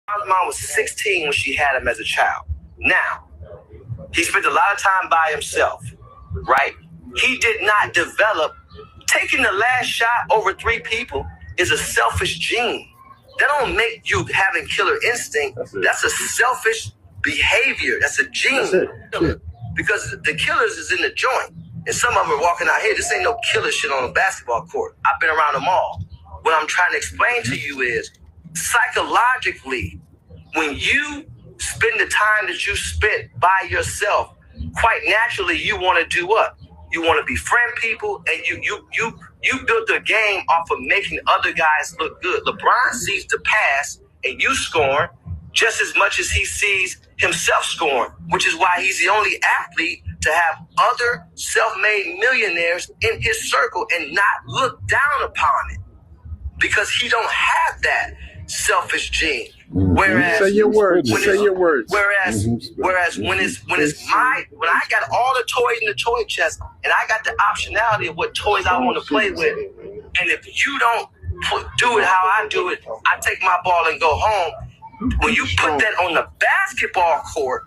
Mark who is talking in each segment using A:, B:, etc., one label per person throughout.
A: LeBron's mom was 16 when she had him as a child. Now, he spent a lot of time by himself, right? He did not develop. Taking the last shot over 3 people is a selfish gene. That don't make you having killer instinct. That's a selfish behavior. That's a gene. Because the killers is in the joint. And some of them are walking out here. This ain't no killer shit on a basketball court. I've been around them all. What I'm trying to explain to you is, psychologically, when you spend the time that you spent by yourself, quite naturally, you want to do what? You want to befriend people, and you built the game off of making other guys look good. LeBron sees the pass and you scoring just as much as he sees himself scoring, which is why he's the only athlete to have other self-made millionaires in his circle and not look down upon it, because he don't have that selfish gene. Whereas
B: say your words.
A: Whereas when I got all the toys in the toy chest and I got the optionality of what toys I want to play with, and if you don't do it how I do it, I take my ball and go home. When you put that on the basketball court,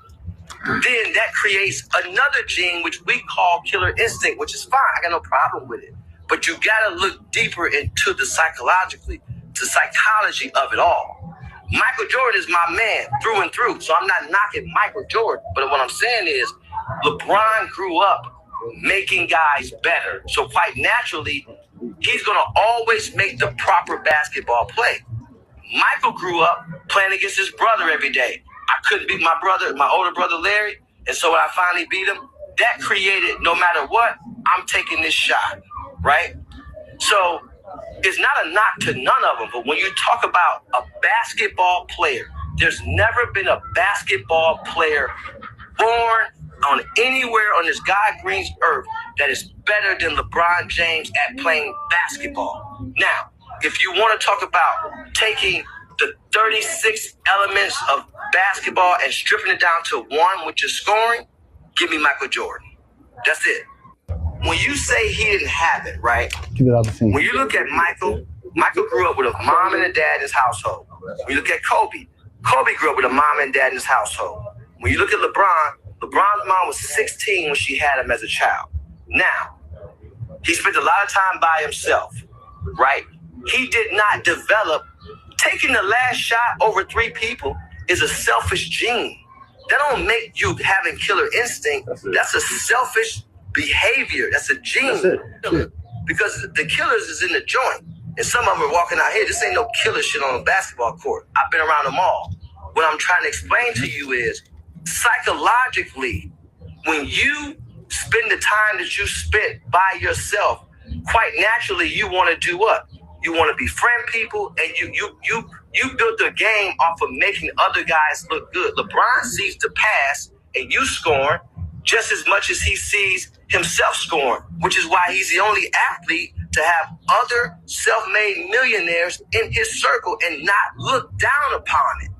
A: then that creates another gene which we call killer instinct, which is fine. I got no problem with it. But you gotta look deeper into the psychology of it all. Michael Jordan is my man through and through, so I'm not knocking Michael Jordan. But what I'm saying is, LeBron grew up making guys better. So quite naturally, he's gonna always make the proper basketball play. Michael grew up playing against his brother every day. I couldn't beat my older brother Larry, and so when I finally beat him, that created, no matter what, I'm taking this shot, right? So it's not a knock to none of them, but when you talk about a basketball player, there's never been a basketball player born on anywhere on this God Green's earth that is better than LeBron James at playing basketball. Now, if you want to talk about taking the 36 elements of basketball and stripping it down to one, which is scoring, give me Michael Jordan. That's it. When you say he didn't have it, right? When you look at Michael grew up with a mom and a dad in his household. When you look at Kobe grew up with a mom and dad in his household. When you look at LeBron's mom was 16 when she had him as a child. Now, he spent a lot of time by himself, right? He did not develop. Taking the last shot over 3 people is a selfish gene. That don't make you having killer instinct. That's a selfish behavior. That's a gene. Because the killers is in the joint. And some of them are walking out here. This ain't no killer shit on a basketball court. I've been around them all. What I'm trying to explain to you is, psychologically, when you spend the time that you spent by yourself, quite naturally, you want to do what? You want to befriend people, and you built the game off of making other guys look good. LeBron sees the pass and you scoring just as much as he sees himself scoring, which is why he's the only athlete to have other self-made millionaires in his circle and not look down upon it,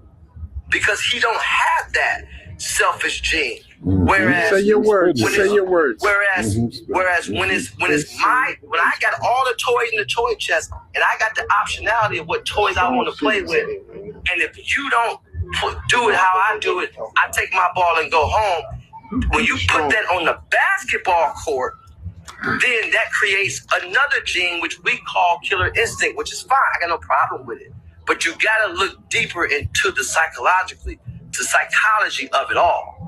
A: because he don't have that selfish gene. Whereas
B: say your words.
A: Whereas when I got all the toys in the toy chest and I got the optionality of what toys I want to play with, and if you don't do it how I do it, I take my ball and go home. When you put that on the basketball court, then that creates another gene which we call killer instinct, which is fine. I got no problem with it. But you gotta look deeper into the psychology of it all.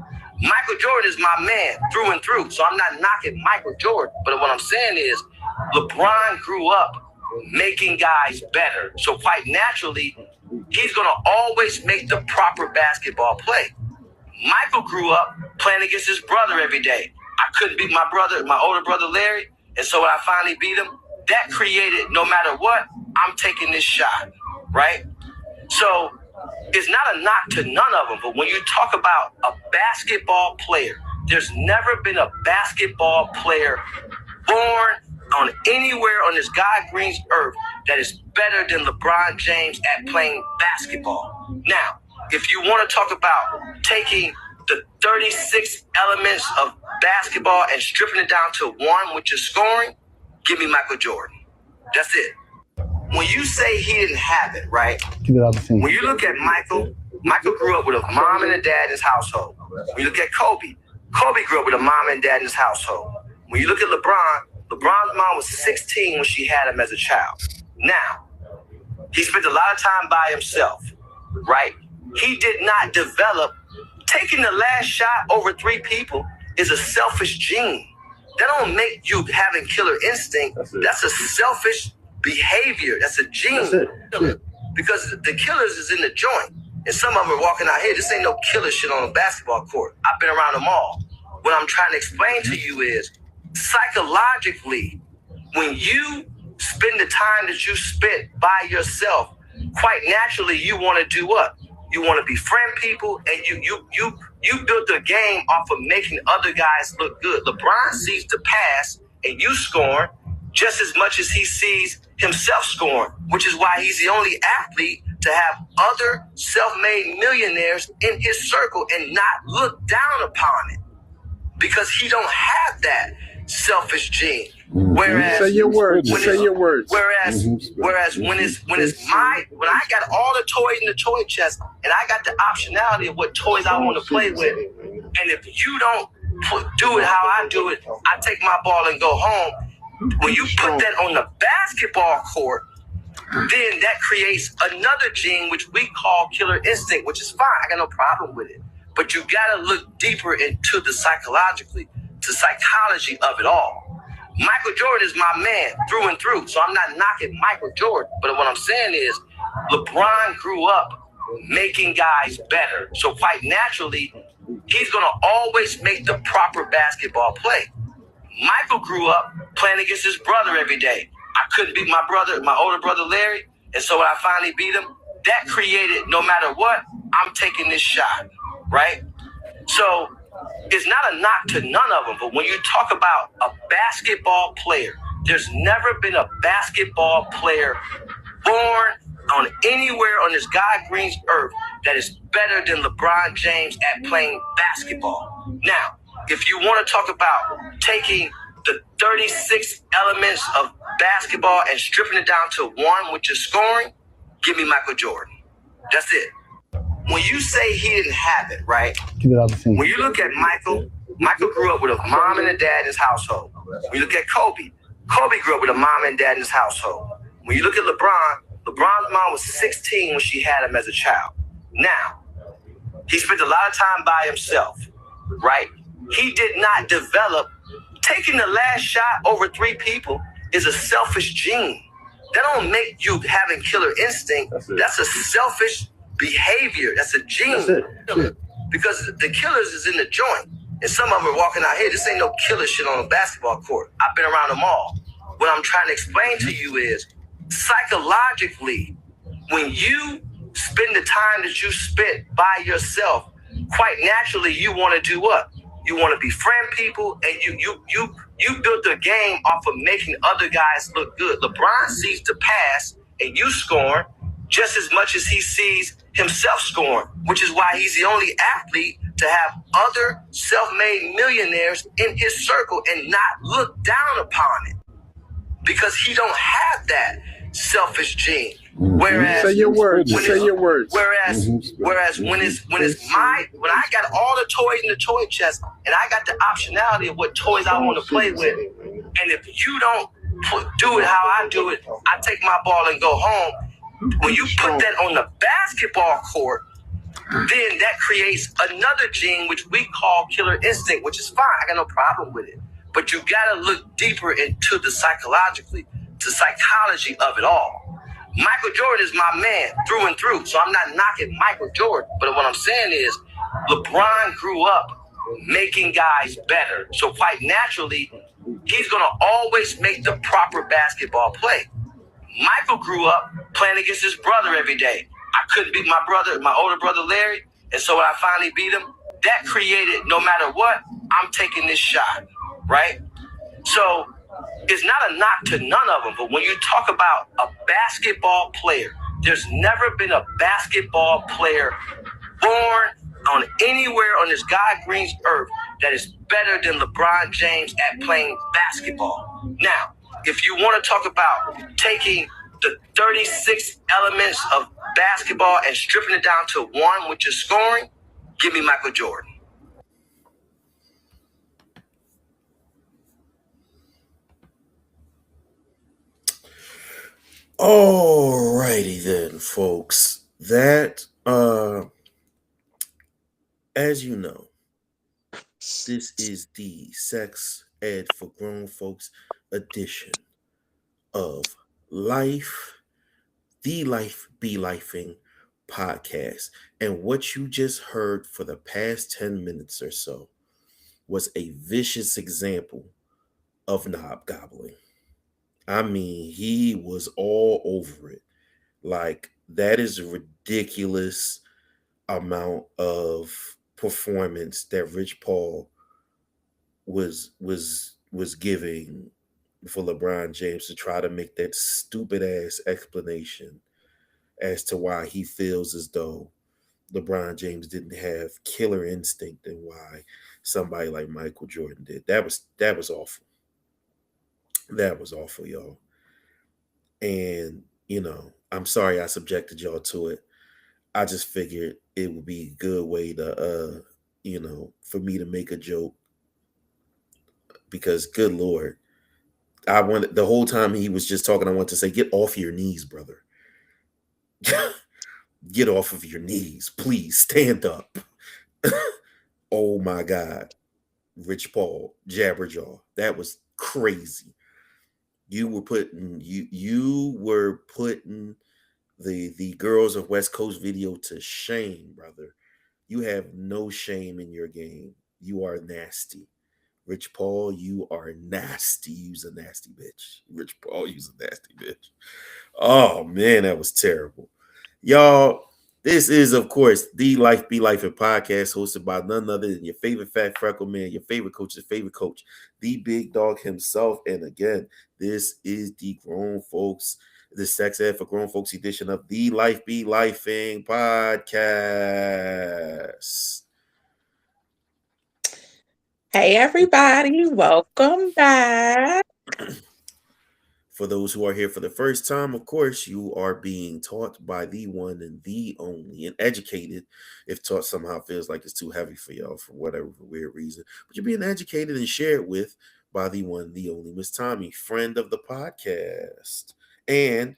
A: Michael Jordan is my man through and through, so I'm not knocking Michael Jordan. But what I'm saying is, LeBron grew up making guys better. So quite naturally, he's gonna always make the proper basketball play. Michael grew up playing against his brother every day. I couldn't beat my older brother Larry, and so when I finally beat him, that created, no matter what, I'm taking this shot, right? So it's not a knock to none of them, but when you talk about a basketball player, there's never been a basketball player born on anywhere on this God Green's earth that is better than LeBron James at playing basketball. Now, if you want to talk about taking the 36 elements of basketball and stripping it down to one, which is scoring, give me Michael Jordan. That's it. When you say he didn't have it, right? When you look at Michael Michael grew up with a mom and a dad in his household. When you look at Kobe, Kobe grew up with a mom and dad in his household. When you look at LeBron, LeBron's mom was 16 when she had him as a child. Now, he spent a lot of time by himself, right? He did not develop. Taking the last shot over 3 people is a selfish gene. That don't make you having killer instinct. That's a selfish behavior. That's a gene. That's it. Because the killers is in the joint. And some of them are walking out here. This ain't no killer shit on a basketball court. I've been around them all. What I'm trying to explain to you is, psychologically, when you spend the time that you spent by yourself, quite naturally, you want to do what? You want to befriend people, and you built the game off of making other guys look good. LeBron sees the pass and you scoring just as much as he sees himself scoring, which is why he's the only athlete to have other self-made millionaires in his circle and not look down upon it, because he don't have that selfish gene. Whereas
B: say your words.
A: Whereas when I got all the toys in the toy chest and I got the optionality of what toys I want to play with, and if you don't do it how I do it, I take my ball and go home. When you put that on the basketball court, then that creates another gene which we call killer instinct, which is fine. I got no problem with it. But you gotta look deeper into the psychology of it all. Michael Jordan is my man through and through, so I'm not knocking Michael Jordan. But what I'm saying is, LeBron grew up making guys better. So quite naturally, he's gonna always make the proper basketball play. Michael grew up playing against his brother every day. I couldn't beat my older brother Larry, and so when I finally beat him, that created, no matter what, I'm taking this shot, right? So it's not a knock to none of them, but when you talk about a basketball player, there's never been a basketball player born on anywhere on this God green's earth that is better than LeBron James at playing basketball. Now, if you want to talk about taking the 36 elements of basketball and stripping it down to one, which is scoring, give me Michael Jordan. That's it. When you say he didn't have it, right? When you look at Michael grew up with a mom and a dad in his household. When you look at Kobe grew up with a mom and dad in his household. When you look at LeBron's mom was 16 when she had him as a child. Now, he spent a lot of time by himself, right? He did not develop. Taking the last shot over 3 people is a selfish gene. That don't make you having killer instinct. That's a selfish behavior. That's a gene. That's it. Because the killers is in the joint. And some of them are walking out here. This ain't no killer shit on a basketball court. I've been around them all. What I'm trying to explain to you is, psychologically, when you spend the time that you spent by yourself, quite naturally, you want to do what? You want to befriend people, and you built the game off of making other guys look good. LeBron sees the pass and you scoring just as much as he sees himself scoring, which is why he's the only athlete to have other self-made millionaires in his circle and not look down upon it, because he don't have that selfish gene. Whereas
B: say your words.
A: Whereas when I got all the toys in the toy chest and I got the optionality of what toys I want to play with, and if you don't do it how I do it, I take my ball and go home. When you put that on the basketball court, then that creates another gene which we call killer instinct, which is fine. I got no problem with it. But you gotta look deeper into the psychology of it all. Michael Jordan is my man through and through, so I'm not knocking Michael Jordan. But what I'm saying is, LeBron grew up making guys better. So quite naturally, he's gonna always make the proper basketball play. Michael grew up playing against his brother every day. I couldn't beat my older brother Larry, and so when I finally beat him, that created, no matter what, I'm taking this shot, right? So it's not a knock to none of them, but when you talk about a basketball player, there's never been a basketball player born on anywhere on this God green's earth that is better than LeBron James at playing basketball. Now, if you want to talk about taking the 36 elements of basketball and stripping it down to one, which is scoring, give me Michael Jordan.
B: Alrighty then, folks. That as you know, this is the Sex Ed for Grown Folks edition of Life, the Life Be Lifing podcast. And what you just heard for the past 10 minutes or so was a vicious example of knob gobbling. I mean, he was all over it. Like, that is a ridiculous amount of performance that Rich Paul was giving for LeBron James to try to make that stupid ass explanation as to why he feels as though LeBron James didn't have killer instinct and why somebody like Michael Jordan did. That was awful. That was awful, y'all. And I'm sorry I subjected y'all to it. I just figured it would be a good way to for me to make a joke because good lord, I wanted the whole time he was just talking, I wanted to say, get off your knees, brother. Get off of your knees. Please stand up. Oh my God. Rich Paul, Jabberjaw. That was crazy. You were putting the girls of West Coast video to shame, brother. You have no shame in your game. You are nasty. Rich Paul, you are nasty. You's a nasty bitch. Rich Paul, you's a nasty bitch. Oh man, that was terrible. Y'all, this is, of course, the Life Be Life podcast hosted by none other than your favorite fat freckle man, your favorite coach's favorite coach, the big dog himself. And again, this is the grown folks, the Sex Ed for Grown Folks edition of the Life Be Lifing podcast.
C: Hey, everybody. Welcome back.
B: For those who are here for the first time, of course, you are being taught by the one and the only, and educated if taught somehow feels like it's too heavy for y'all for whatever weird reason. But you're being educated and shared with by the one and the only Miss Tommy, friend of the podcast. And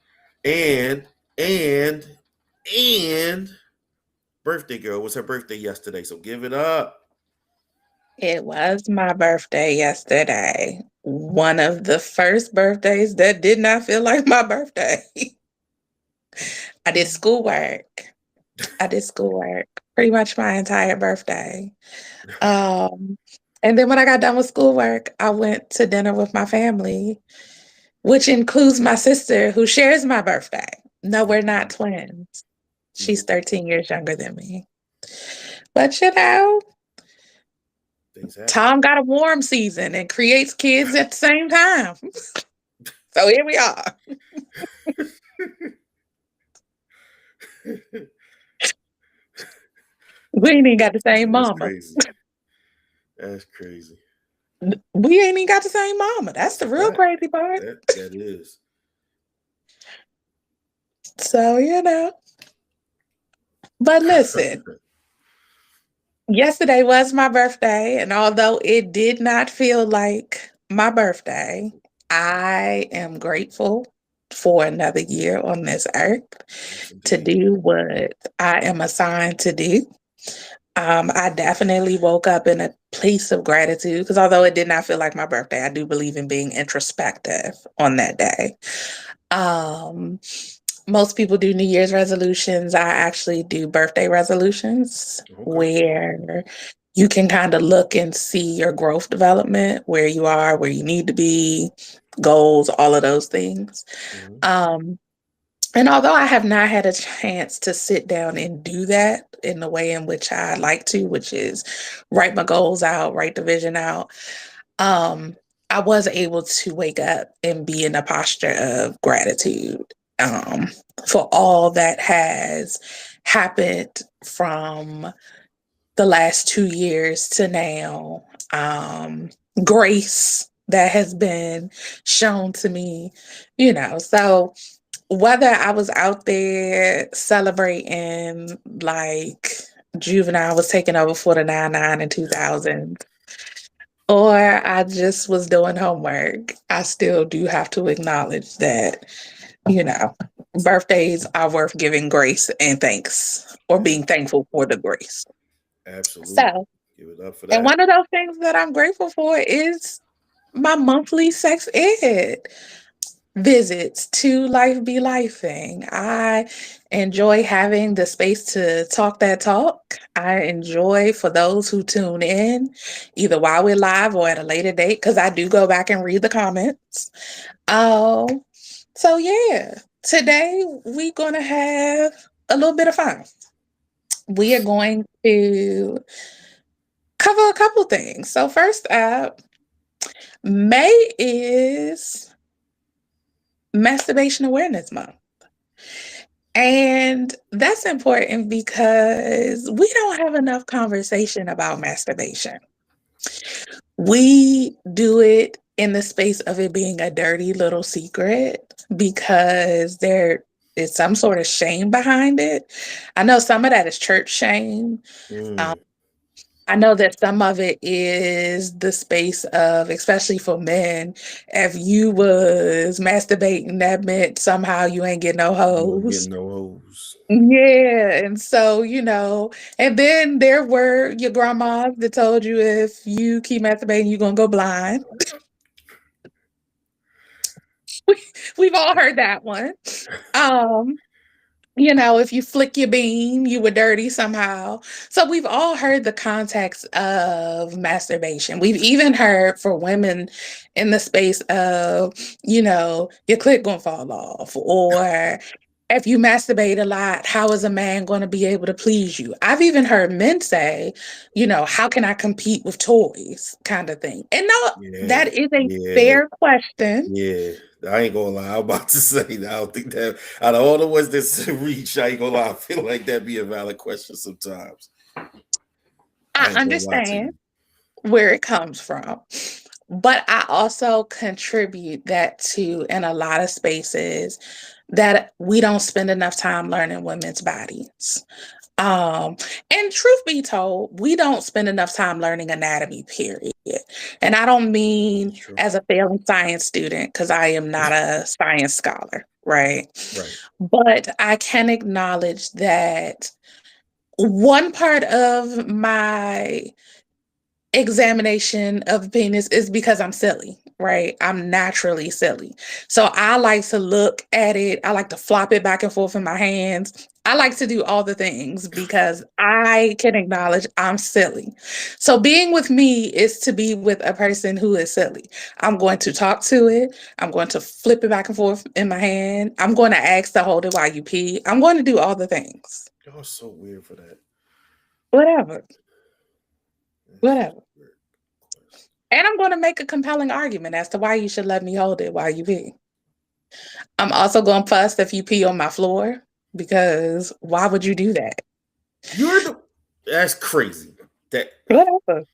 B: birthday girl. Was her birthday yesterday, so give it up.
C: It was my birthday yesterday. One of the first birthdays that did not feel like my birthday. I did schoolwork. Pretty much my entire birthday. And then when I got done with schoolwork, I went to dinner with my family, which includes my sister who shares my birthday. No, we're not twins. She's 13 years younger than me. But Tom got a warm season and creates kids at the same time. So here we are. We ain't even got the same mama.
B: Crazy. That's crazy.
C: We ain't even got the same mama. That's the real crazy part.
B: That is.
C: So, But listen, yesterday was my birthday, and although it did not feel like my birthday, I am grateful for another year on this earth to do what I am assigned to do. I definitely woke up in a place of gratitude because although it did not feel like my birthday, I do believe in being introspective on that day. Most people do New Year's resolutions. I actually do birthday resolutions where you can kind of look and see your growth development, where you are, where you need to be, goals, all of those things. And although I have not had a chance to sit down and do that in the way in which I like to, which is write my goals out, write the vision out, I was able to wake up and be in a posture of gratitude for all that has happened from the last 2 years to now. Grace that has been shown to me, so whether I was out there celebrating like Juvenile was taking over for the 99 and 2000, or I just was doing homework, I still do have to acknowledge that, birthdays are worth giving grace and thanks, or being thankful for the grace.
B: Absolutely.
C: So,
B: Give it up for
C: and
B: that.
C: one of those things that I'm grateful for is my monthly sex ed visits to Life Be Lifing. I enjoy having the space to talk that talk. I enjoy for those who tune in, either while we're live or at a later date, because I do go back and read the comments. So yeah, today we're gonna have a little bit of fun. We are going to cover a couple things. So first up, May is Masturbation Awareness Month. And that's important because we don't have enough conversation about masturbation. We do it in the space of it being a dirty little secret because there is some sort of shame behind it. I know some of that is church shame. Um, I know that some of it is the space of, especially for men, if you was masturbating, that meant somehow you ain't getting no
B: You don't get
C: hoes.
B: no hoes.
C: Yeah, and so, and then there were your grandmas that told you if you keep masturbating, you're gonna go blind. We've all heard that one. Um, if you flick your bean, you were dirty somehow. So we've all heard the context of masturbation. We've even heard for women in the space of, your clit gonna fall off, or if you masturbate a lot, how is a man going to be able to please you? I've even heard men say, how can I compete with toys kind of thing. And no,
B: Yeah,
C: that is a
B: yeah,
C: fair question.
B: yeah. I ain't gonna lie. I'm about to say that I don't think that out of all the ones that reach, I ain't gonna lie. I feel like that'd be a valid question sometimes. I
C: I
B: ain't gonna lie to
C: understand
B: you.
C: where it comes from. But I also contribute that to in a lot of spaces that we don't spend enough time learning women's bodies. And truth be told, we don't spend enough time learning anatomy, period. And I don't
B: This
C: mean
B: is true.
C: as a failing science student, because I am not a science scholar, right?
B: Right.
C: But I can acknowledge that one part of my examination of penis is because I'm silly, right? I'm naturally silly. So I like to look at it. I like to flop it back and forth in my hands. I like to do all the things because I can acknowledge I'm silly. So being with me is to be with a person who is silly. I'm going to talk to it. I'm going to flip it back and forth in my hand. I'm going to ask to hold it while you pee. I'm going to do all the things.
B: Y'all so weird for that.
C: Whatever.
B: That's just
C: Whatever.
B: weird.
C: And I'm going to make a compelling argument as to why you should let me hold it while you pee. I'm also going to fuss if you pee on my floor because why would you do that?
B: That's crazy.
C: Whatever.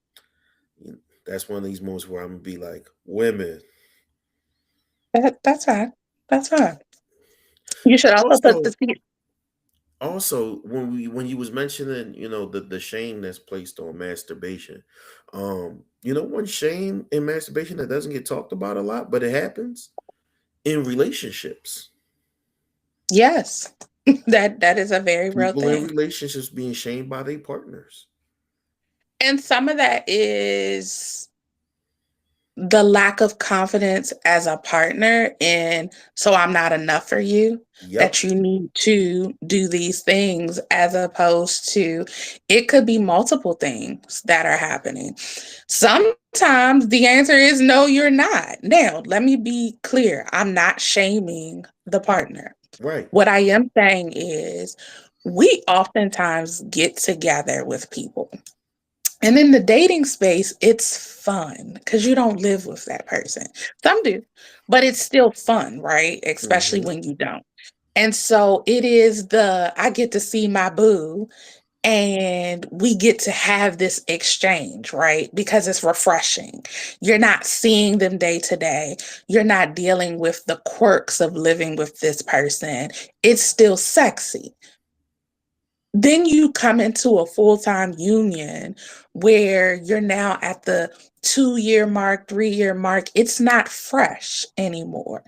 B: That's one of these moments where I'm gonna be like, women.
C: That's fine. That's fine. You should also put the
B: Also,
C: seat.
B: when you was mentioning, the shame that's placed on masturbation, one shame in masturbation that doesn't get talked about a lot, but it happens in relationships.
C: Yes, that is a very real
B: People in
C: thing.
B: relationships being shamed by their partners.
C: And some of that is the lack of confidence as a partner and so I'm not enough for you,
B: Yep.
C: that you need to do these things, as opposed to it could be multiple things that are happening. Sometimes the answer is no, you're not. Now, let me be clear. I'm not shaming the partner.
B: Right.
C: What I am saying is we oftentimes get together with people, and in the dating space, it's fun because you don't live with that person. Some do, but it's still fun, right? Especially
B: Mm-hmm.
C: when you don't. And so it is I get to see my boo And we get to have this exchange, right? Because it's refreshing. You're not seeing them day to day. You're not dealing with the quirks of living with this person. It's still sexy. Then you come into a full-time union where you're now at the 2-year mark, 3-year mark. It's not fresh anymore.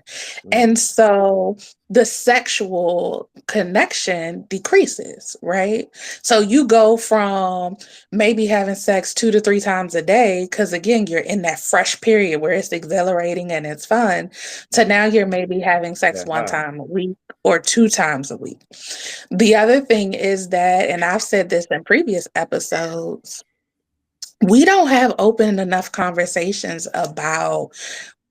C: And so the sexual connection decreases, right? So you go from maybe having sex 2 to 3 times a day, because again, you're in that fresh period where it's exhilarating and it's fun, to now you're maybe having sex
B: That
C: 1
B: high.
C: time a week or 2 times a week. The other thing is that, and I've said this in previous episodes, we don't have open enough conversations about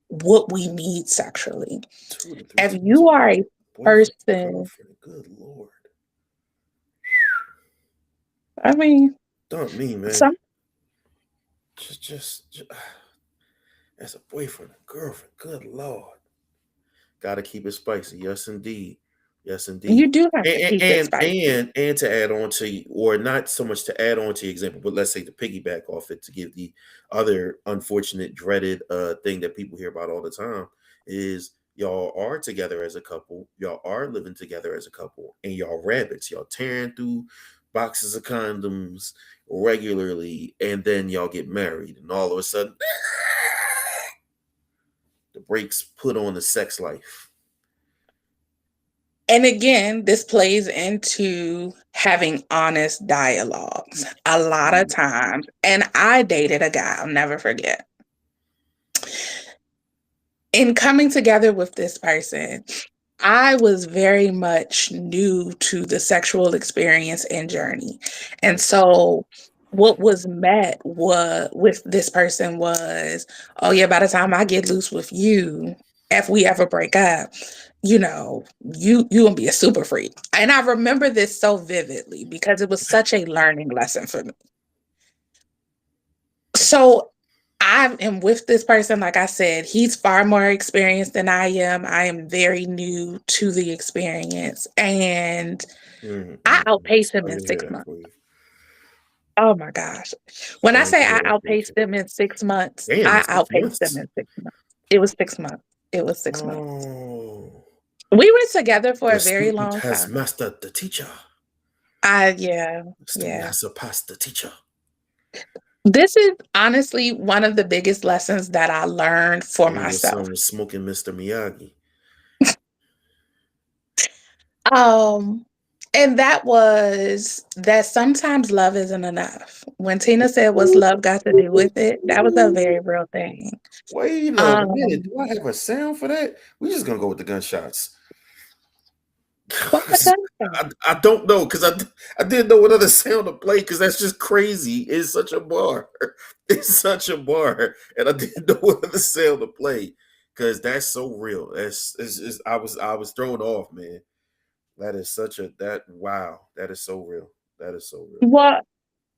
C: what we need sexually.
B: 2 to 3
C: If
B: times
C: you
B: a
C: are
B: week.
C: a
B: Boyfriend,
C: person,
B: girlfriend, good Lord.
C: I mean,
B: Don't me, man.
C: some
B: Just as a boyfriend, a girlfriend, good Lord. Gotta keep it spicy. Yes, indeed. Yes, indeed.
C: you do have to
B: And
C: keep it
B: and
C: spicy.
B: and, and to add on to, or not so much to add on to your example, but let's say to piggyback off it, to give the other unfortunate, dreaded thing that people hear about all the time, is y'all are together as a couple, y'all are living together as a couple, and y'all rabbits, y'all tearing through boxes of condoms regularly, and then y'all get married, and all of a sudden the brakes put on the sex life.
C: And again, this plays into having honest dialogues a lot of times. And I dated a guy, I'll never forget. In coming together with this person, I was very much new to the sexual experience and journey. And so what was met with this person was, oh yeah, by the time I get loose with you, if we ever break up, you gonna be a super freak. And I remember this so vividly because it was such a learning lesson for me. So I am with this person, like I said, he's far more experienced than I am. I am very new to the experience. And I outpaced him
B: Sorry
C: in
B: to hear
C: 6
B: that
C: months.
B: for you.
C: Oh my gosh. When I
B: Sorry
C: say
B: to
C: I
B: hear that for
C: outpaced
B: you.
C: them in 6 months,
B: Damn,
C: I
B: it's 6
C: outpaced them
B: months.
C: in 6 months. It was 6 months. It was 6 months.
B: Oh,
C: We were together for
B: the
C: a very
B: student
C: long
B: has
C: time.
B: mastered the teacher.
C: Yeah,
B: The student
C: yeah.
B: has surpassed the teacher.
C: This is honestly one of the biggest lessons that I learned for
B: And your
C: myself.
B: son was smoking Mr. Miyagi.
C: Um, and that was that sometimes love isn't enough. When Tina said, "What's love got to do with it?" That was a very real thing.
B: Wait a minute.
C: Um,
B: Do I have a sound for that? We're just gonna go with the gunshots.
C: what's the gunshot?
B: I don't know, because I didn't know what other sound to play, because that's just crazy. It's such a bar. It's such a bar, and I didn't know what other sound to play, because that's so real. I was thrown off, man. That is such a that wow. That is so real. That is so real.
C: Well,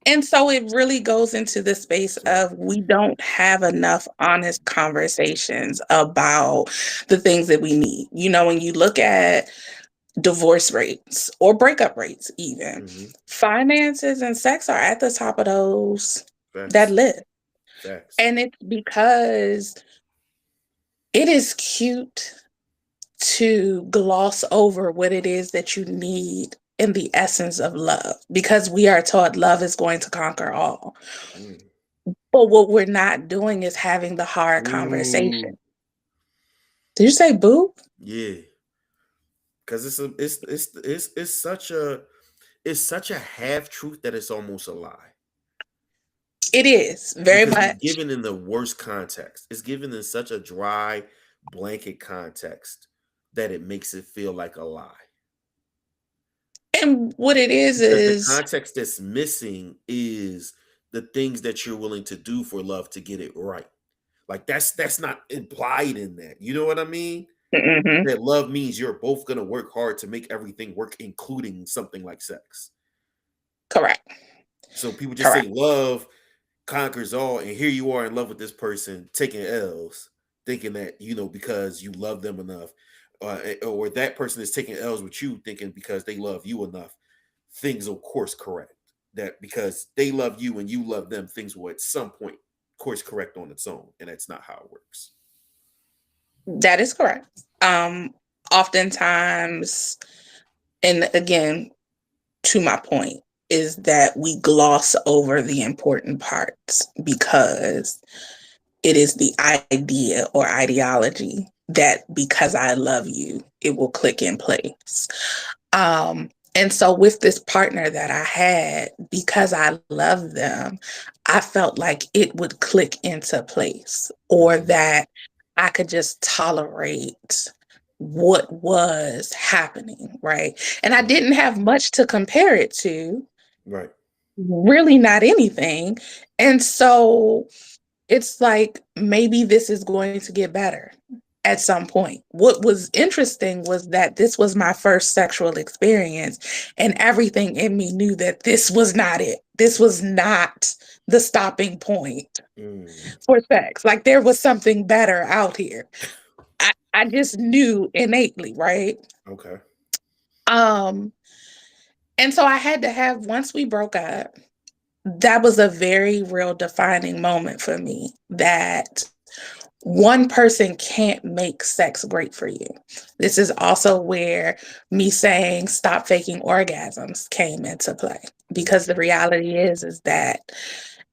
C: and so it really goes into the space
B: Sorry.
C: of we don't have enough honest conversations about the things that we need. When you look at divorce rates or breakup rates, even
B: Mm-hmm.
C: finances and sex are at the top of those that
B: Facts.
C: list.
B: Facts.
C: And it's because it is cute to gloss over what it is that you need in the essence of love, because we are taught love is going to conquer all.
B: Mm.
C: But what we're not doing is having the hard
B: Ooh.
C: conversation. Did you say boo?
B: Yeah. Because it's such a half truth that it's almost a lie.
C: It is very
B: Because it's
C: much.
B: given in the worst context. It's given in such a dry blanket context that it makes it feel like a lie.
C: And what it
B: Because the
C: is,
B: context that's missing is the things that you're willing to do for love to get it right. Like that's not implied in that. You know what I mean?
C: mhm,
B: That love means you're both gonna work hard to make everything work, including something like sex.
C: correct,
B: So people just say
C: correct.
B: love conquers all, and here you are in love with this person taking L's, thinking that because you love them enough, or that person is taking L's with you, thinking because they love you enough, things of course correct. that because they love you and you love them, things will at some point course correct on its own, and that's not how it works.
C: That is correct. Oftentimes, and again, to my point, is that we gloss over the important parts because it is the idea or ideology that because I love you, it will click in place. And so with this partner that I had, because I love them, I felt like it would click into place, or that I could just tolerate what was happening, right? And I didn't have much to compare it to,
B: Right.
C: really not anything. And so it's like maybe this is going to get better at some point. What was interesting was that this was my first sexual experience, and everything in me knew that this was not it. This was not the stopping point for sex. Like there was something better out here. I just knew innately, right?
B: Okay.
C: And so I had to have, once we broke up, that was a very real defining moment for me that one person can't make sex great for you. This is also where me saying stop faking orgasms came into play, because the reality is that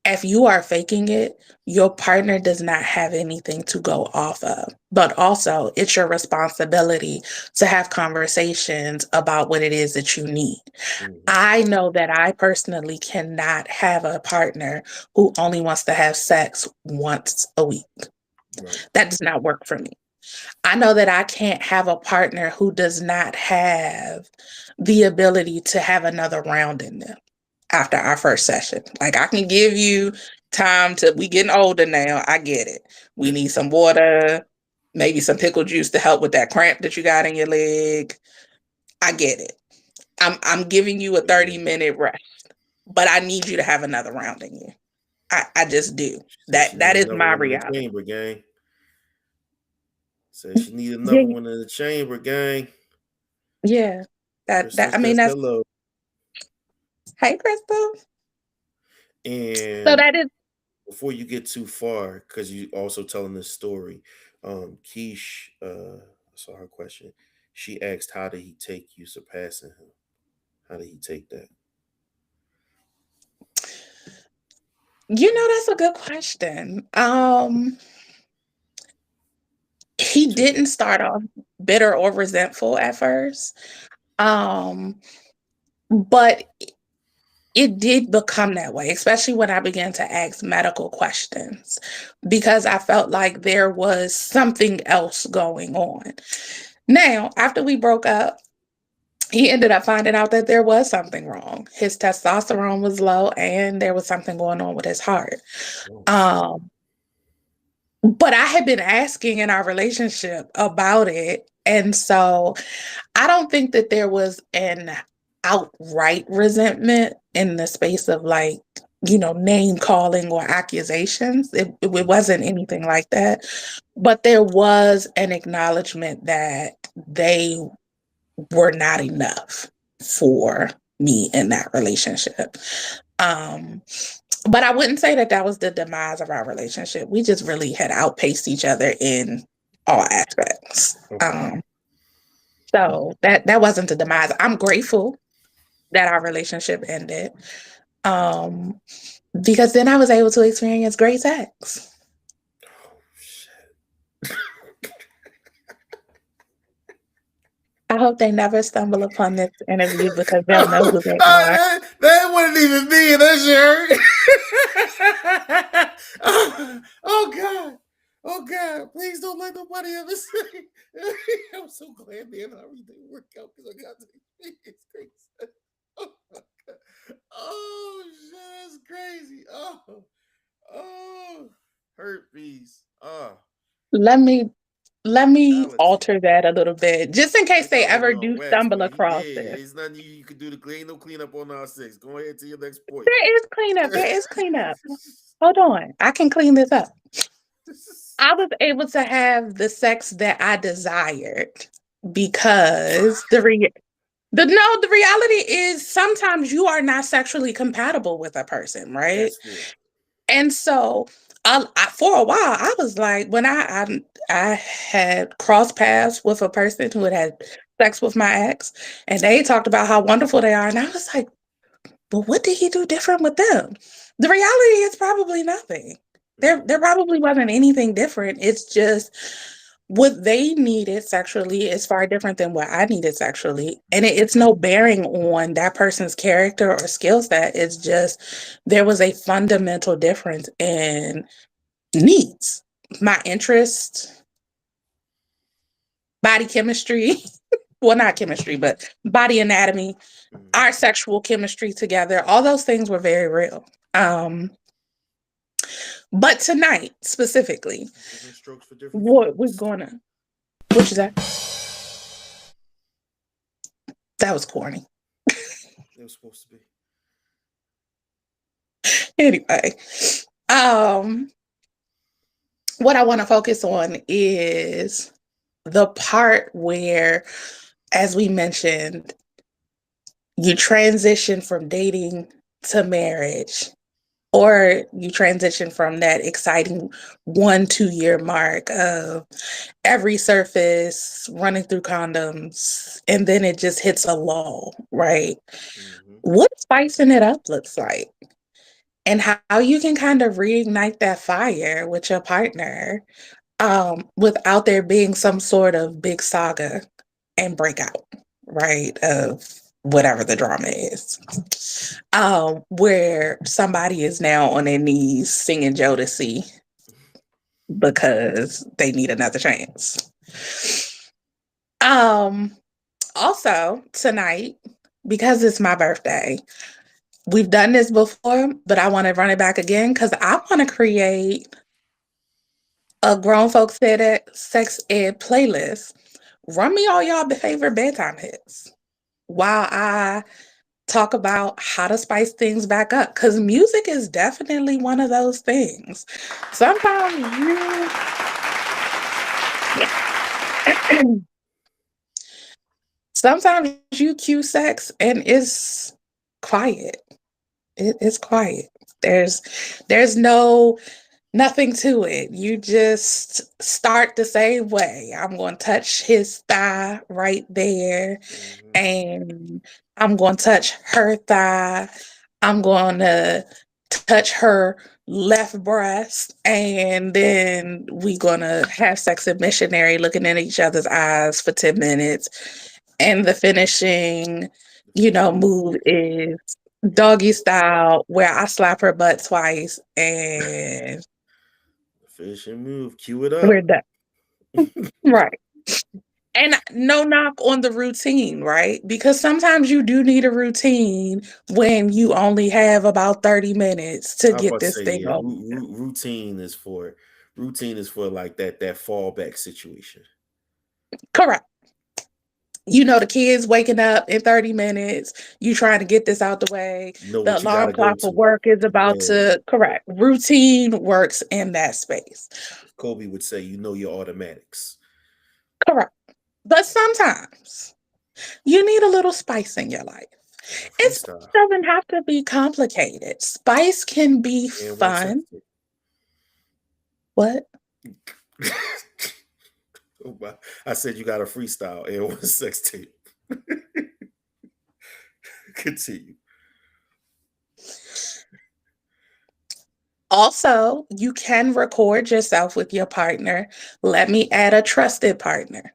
C: if you are faking it, your partner does not have anything to go off of. But also, it's your responsibility to have conversations about what it is that you need. I know that I personally cannot have a partner who only wants to have sex once a week.
B: Right.
C: That does not work for me. I know that I can't have a partner who does not have the ability to have another round in them after our first session. Like I can give you time to, we getting older now. I get it. We need some water, maybe some pickle juice to help with that cramp that you got in your leg. I get it. I'm giving you a 30-minute rest, but I need you to have another round in you. I just do. That is my reality.
B: Chamber, gang. Says she need another
C: Yeah,
B: one in the chamber, gang.
C: yeah.
B: Crystal
C: I mean
B: says
C: that's,
B: hello.
C: hey Crystal. So
B: And
C: that is,
B: before you get too far, because you also telling this story, Keish, I saw her question. She asked, "How did he take you surpassing him? How did he take that?"
C: that's a good question. He didn't start off bitter or resentful at first. But it did become that way, especially when I began to ask medical questions, because I felt like there was something else going on. Now, after we broke up, he ended up finding out that there was something wrong. His testosterone was low and there was something going on with his heart. But I had been asking in our relationship about it. And so I don't think that there was an outright resentment in the space of like, name calling or accusations. It wasn't anything like that. But there was an acknowledgement that they were not enough for me in that relationship. But I wouldn't say that that was the demise of our relationship. We just really had outpaced each other in all aspects.
B: Okay.
C: So that wasn't the demise. I'm grateful that our relationship ended, because then I was able to experience great sex.
B: Oh shit!
C: I hope they never stumble upon this interview because they'll know who they are.
B: That wouldn't even be in this shirt. Oh God. Oh God, please don't let nobody ever say. I'm so glad man everything worked out because I got to experience crazy. Oh my God. Oh shit, that's crazy. Oh, herpes.
C: Let me
B: Reality.
C: alter that a little bit, just in case they ever
B: No,
C: do
B: wax,
C: stumble
B: man. You
C: across
B: did.
C: this.
B: It's nothing you can do to ain't no cleanup on our six. Go ahead to your next point.
C: There is cleanup. There is cleanup. Hold on. I can clean this up. I was able to have the sex that I desired because The reality is sometimes you are not sexually compatible with a person, right?
B: That's fair.
C: And so, for a while, I was like, when I had crossed paths with a person who had sex with my ex, and they talked about how wonderful they are, and I was like, but what did he do different with them? The reality is probably nothing. There probably wasn't anything different. It's just what they needed sexually is far different than what I needed sexually. And it's no bearing on that person's character or skill set. It's just there was a fundamental difference in needs. My interest, body chemistry, well, not chemistry, but body anatomy, our sexual chemistry together, all those things were very real. But tonight, specifically,
B: Different strokes for different
C: what we're
B: folks.
C: gonna, what you say? That was corny.
B: It was supposed to be.
C: Anyway, what I want to focus on is the part where, as we mentioned, you transition from dating to marriage, or you transition from that exciting 1-2 year mark of every surface running through condoms, and then it just hits a lull, right? What spicing it up looks like, and how you can kind of reignite that fire with your partner, without there being some sort of big saga and breakout, right? Of whatever the drama is. Where somebody is now on their knees singing Jodeci because they need another chance. Also tonight, because it's my birthday, we've done this before, but I want to run it back again because I want to create a grown folks sex ed playlist. Run me all y'all favorite bedtime hits while I talk about how to spice things back up, because music is definitely one of those things. Sometimes sometimes you cue sex and it's quiet. It's quiet. There's nothing to it. You just start the same way. I'm going to touch his thigh right there, and I'm going to touch her thigh. I'm going to touch her left breast, and then we going to have sex in missionary looking in each other's eyes for 10 minutes. And the finishing, move is doggy style, where I slap her butt twice and
B: Finishing move. Cue it up.
C: we're done. Right. And no knock on the routine, right? Because sometimes you do need a routine when you only have about 30 minutes to
B: I was
C: get
B: about to
C: this
B: say,
C: thing
B: yeah,
C: over.
B: routine is for like that fallback situation.
C: Correct. The kids waking up in 30 minutes, you trying to get this out the way.
B: Know
C: The
B: what you gotta
C: alarm
B: go
C: clock for
B: to.
C: work is about
B: Yeah.
C: to, correct. Routine works in that space.
B: Kobe would say, you know your automatics.
C: Correct. But sometimes you need a little spice in your life. It doesn't have to be complicated. Spice can be fun. What?
B: I said you got a freestyle and one sex tape. Continue.
C: Also, you can record yourself with your partner. Let me add a trusted partner.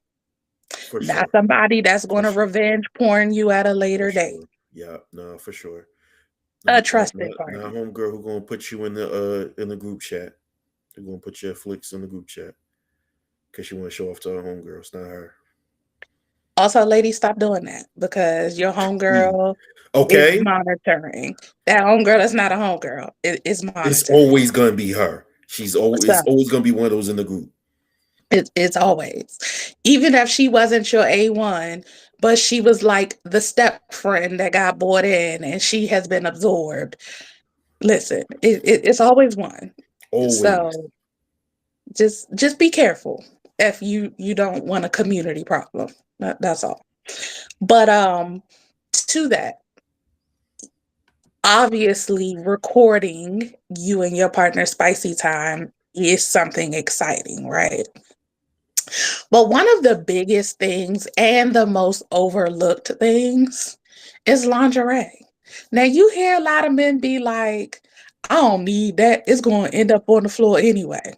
B: For
C: Not
B: sure.
C: somebody that's going to revenge porn you at a later date.
B: Yeah, no, for sure.
C: A trusted partner.
B: Not homegirl who gonna put you in the group chat. They're gonna put your flicks in the group chat because you want to show off to her homegirl. It's not her.
C: Also, ladies, stop doing that because your homegirl is monitoring. That homegirl is not a homegirl. It's monitoring.
B: It's always gonna be her. It's always gonna be one of those in the group.
C: It's always. Even if she wasn't your A1, but she was like the step friend that got brought in and she has been absorbed. Listen, it's always one.
B: Always.
C: So just be careful if you don't want a community problem. That's all. But to that, obviously recording you and your partner's spicy time is something exciting, right? But one of the biggest things and the most overlooked things is lingerie. Now, you hear a lot of men be like, I don't need that. It's going to end up on the floor anyway.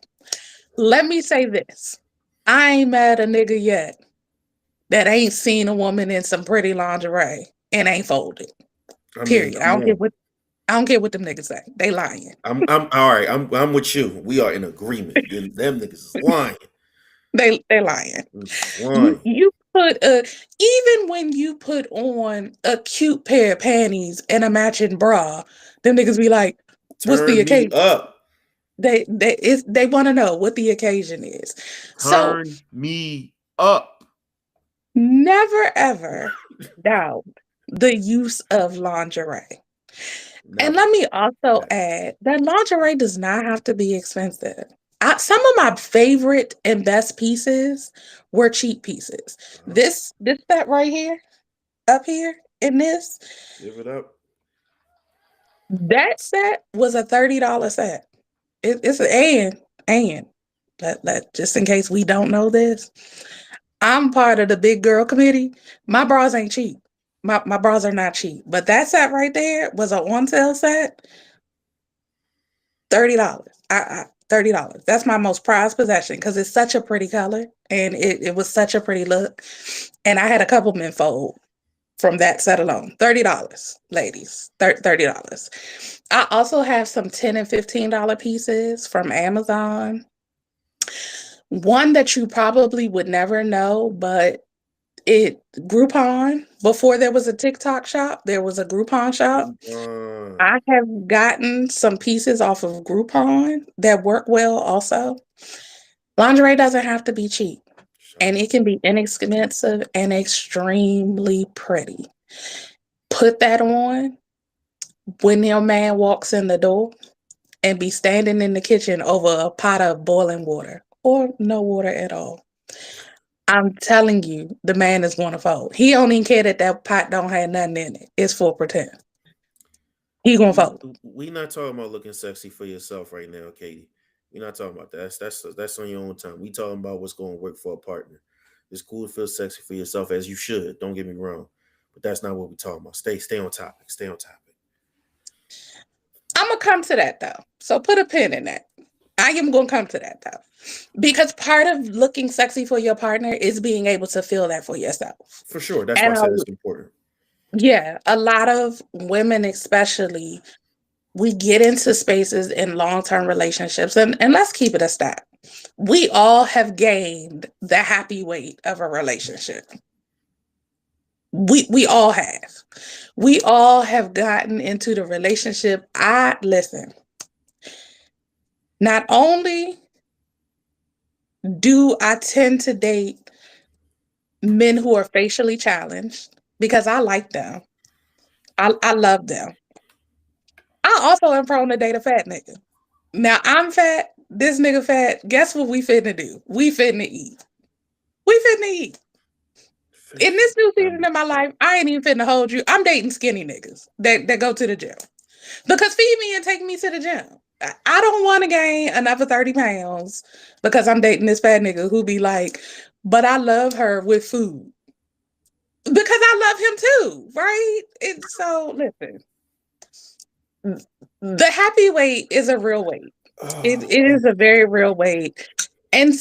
C: Let me say this. I ain't mad a nigga yet that ain't seen a woman in some pretty lingerie and ain't folded.
B: I mean,
C: Period.
B: come on.
C: I don't care what them niggas say. They lying.
B: I'm all right. I'm with you. We are in agreement. Them niggas is lying.
C: They lying.
B: Lying.
C: You put even when you put on a cute pair of panties and a matching bra, them niggas be like, "What's the
B: Turn me
C: occasion?"
B: up.
C: They want to know what the occasion is. So
B: Turn me up.
C: never ever doubt the use of lingerie. And let me also add that lingerie does not have to be expensive. Some of my favorite and best pieces were cheap pieces. This set right here, up here in this,
B: Give it up.
C: that set was a $30 set. It's and let just in case we don't know this, I'm part of the big girl committee. My bras ain't cheap. My bras are not cheap. But that set right there was an on sale set. $30. $30. That's my most prized possession because it's such a pretty color and it was such a pretty look. And I had a couple men fold from that set alone. $30, ladies. $30. I also have some $10 and $15 pieces from Amazon. One that you probably would never know, but Groupon, before there was a TikTok shop, there was a Groupon shop. I have gotten some pieces off of Groupon that work well also. Lingerie doesn't have to be cheap, and it can be inexpensive and extremely pretty. Put that on when your man walks in the door and be standing in the kitchen over a pot of boiling water or no water at all. I'm telling you, the man is going to fold. He don't even care that pot don't have nothing in it. It's for pretend. He gonna fold.
B: We not talking about looking sexy for yourself right now, Katie. We're not talking about that. That's on your own time. We talking about what's going to work for a partner. It's cool to feel sexy for yourself as you should. Don't get me wrong, but that's not what we're talking about. Stay on topic. Stay on topic.
C: I'm gonna come to that though. So put a pin in that. I am gonna come to that though, because part of looking sexy for your partner is being able to feel that for yourself.
B: For sure, that's why I said it's important.
C: Yeah, a lot of women, especially, we get into spaces in long-term relationships, and let's keep it a stat. We all have gained the happy weight of a relationship. We all have. We all have gotten into the relationship. Listen. Not only do I tend to date men who are facially challenged because I like them. I love them. I also am prone to date a fat nigga. Now I'm fat, this nigga fat. Guess what we finna do? We finna eat. We finna eat. In this new season of my life, I ain't even finna hold you. I'm dating skinny niggas that go to the gym. Because feed me and take me to the gym. I don't want to gain another 30 pounds because I'm dating this fat nigga who be like, but I love her with food. Because I love him too, right? So listen. The happy weight is a real weight. It is a very real weight. And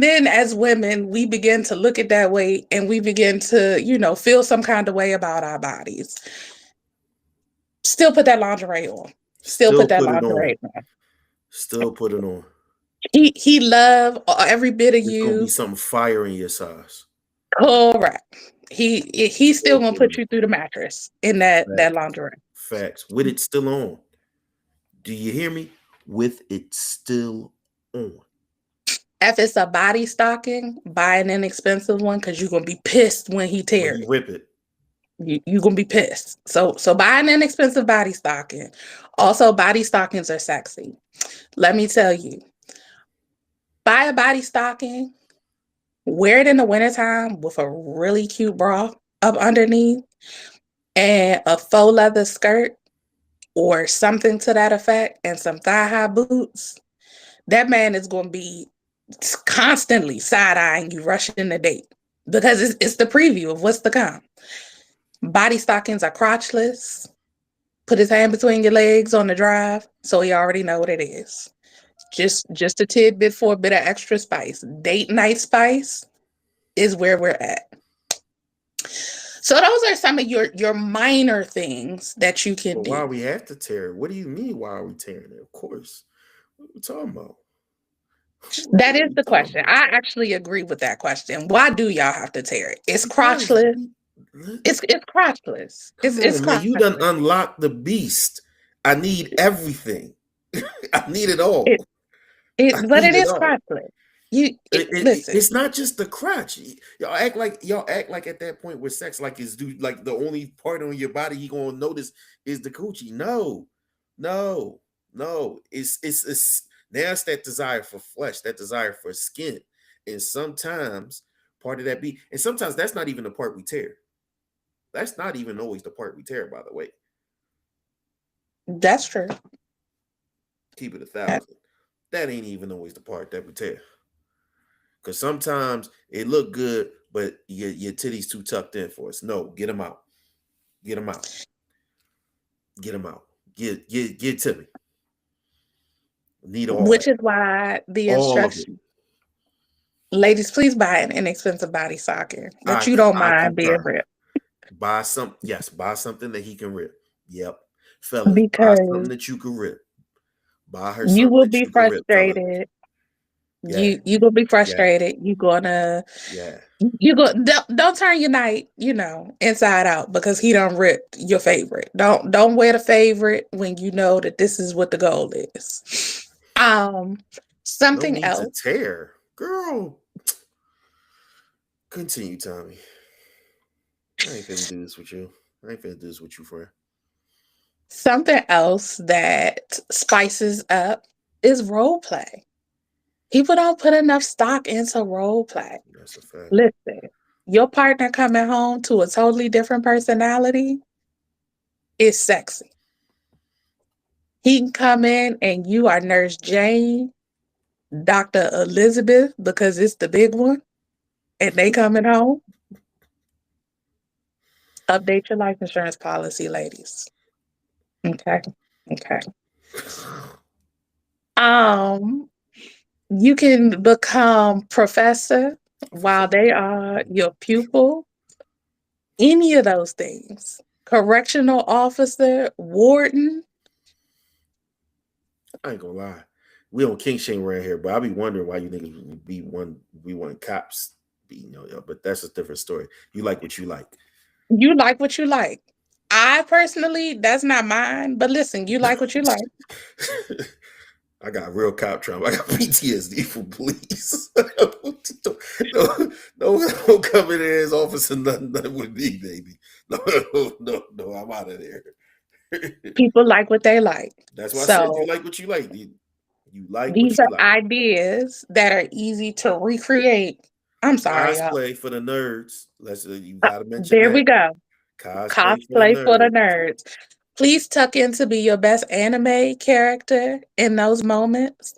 C: then as women, we begin to look at that weight and we begin to, feel some kind of way about our bodies. Still put that lingerie on. Still put that lingerie on.
B: Still put it on.
C: He love every bit of you.
B: It's gonna be something fire in your size.
C: Correct. He's still gonna put you through the mattress in that lingerie.
B: Facts. With it still on. Do you hear me? With it still on.
C: If it's a body stocking, buy an inexpensive one because you're gonna be pissed when he tears it.
B: Rip it.
C: You're gonna be pissed. So buy an inexpensive body stocking. Also, body stockings are sexy. Let me tell you. Buy a body stocking, wear it in the wintertime with a really cute bra up underneath and a faux leather skirt or something to that effect and some thigh-high boots, that man is going to be constantly side-eyeing you, rushing the date, because it's the preview of what's to come. Body stockings are crotchless. Put his hand between your legs on the drive, so he already know what it is. Just a tidbit for a bit of extra spice. Date night spice is where we're at. So those are some of your minor things that you can
B: But
C: do.
B: why we have to tear it? What do you mean? Why are we tearing it? Of course. What are we talking about?
C: That is the question. I actually agree with that question. Why do y'all have to tear it? It's
B: Because
C: crotchless. It's crotchless.
B: come
C: It's
B: on, man. You done
C: crotchless.
B: unlocked the beast. I need everything. I need it all. I
C: But
B: need
C: it
B: it
C: is
B: all.
C: crotchless. Listen.
B: It's not just the crotch. Y'all act like at that point with sex, like it's like the only part on your body he gonna notice is the coochie. No, no, no. It's now it's that desire for flesh, that desire for skin, and sometimes part of that and sometimes that's not even the part we tear. That's not even always the part we tear, by the way.
C: That's true.
B: Keep it 1,000. That ain't even always the part that we tear. Because sometimes it look good, but your titties too tucked in for us. No, get them out. Get them out. Get them out. Get to me. Need all
C: Which
B: that.
C: is why the
B: All of it.
C: instruction, ladies, please buy an inexpensive body stocking that
B: I
C: you don't
B: I
C: mind being
B: concur.
C: ripped.
B: Buy something that he can rip. Yep. Fellas, buy something
C: Because
B: that you can rip. Buy her
C: you
B: something
C: will
B: that
C: be
B: you can rip, fellas.
C: frustrated.
B: Yeah.
C: You gonna be
B: Yeah.
C: frustrated.
B: Yeah.
C: Don't turn your night, inside out because he done ripped your favorite. Don't wear the favorite when you know that this is what the goal is.
B: No
C: Something
B: need to
C: else.
B: tear. Girl. Continue, Tommy. I ain't finna do this with you. I ain't finna do this with you, friend.
C: Something else that spices up is role play. People don't put enough stock into role play.
B: That's a fact.
C: Listen, your partner coming home to a totally different personality is sexy. He can come in and you are Nurse Jane, Dr. Elizabeth, because it's the big one, and they coming home. Update your life insurance policy, ladies. Okay. Okay. Um, you can become professor while they are your pupil. Any of those things. Correctional officer, warden.
B: I ain't gonna lie. We on king shame around here, but I be wondering why you niggas we want cops beating on y'all. But that's a different story. You like what you like.
C: You like what you like. I personally, that's not mine. But listen, you like what you like.
B: I got real cop trauma. I got PTSD from police. Don't come in there as officer nothing with me, baby. No, I'm out of there.
C: People like what they like.
B: That's why I said you
C: So
B: like what you like. You like what
C: these
B: you
C: are
B: like.
C: ideas that are easy to recreate. I'm sorry, y'all.
B: Cosplay for the nerds. You gotta mention
C: There we
B: that.
C: go.
B: Cosplay for the
C: Cosplay for the
B: nerds.
C: nerds. Please tuck in to be your best anime character in those moments.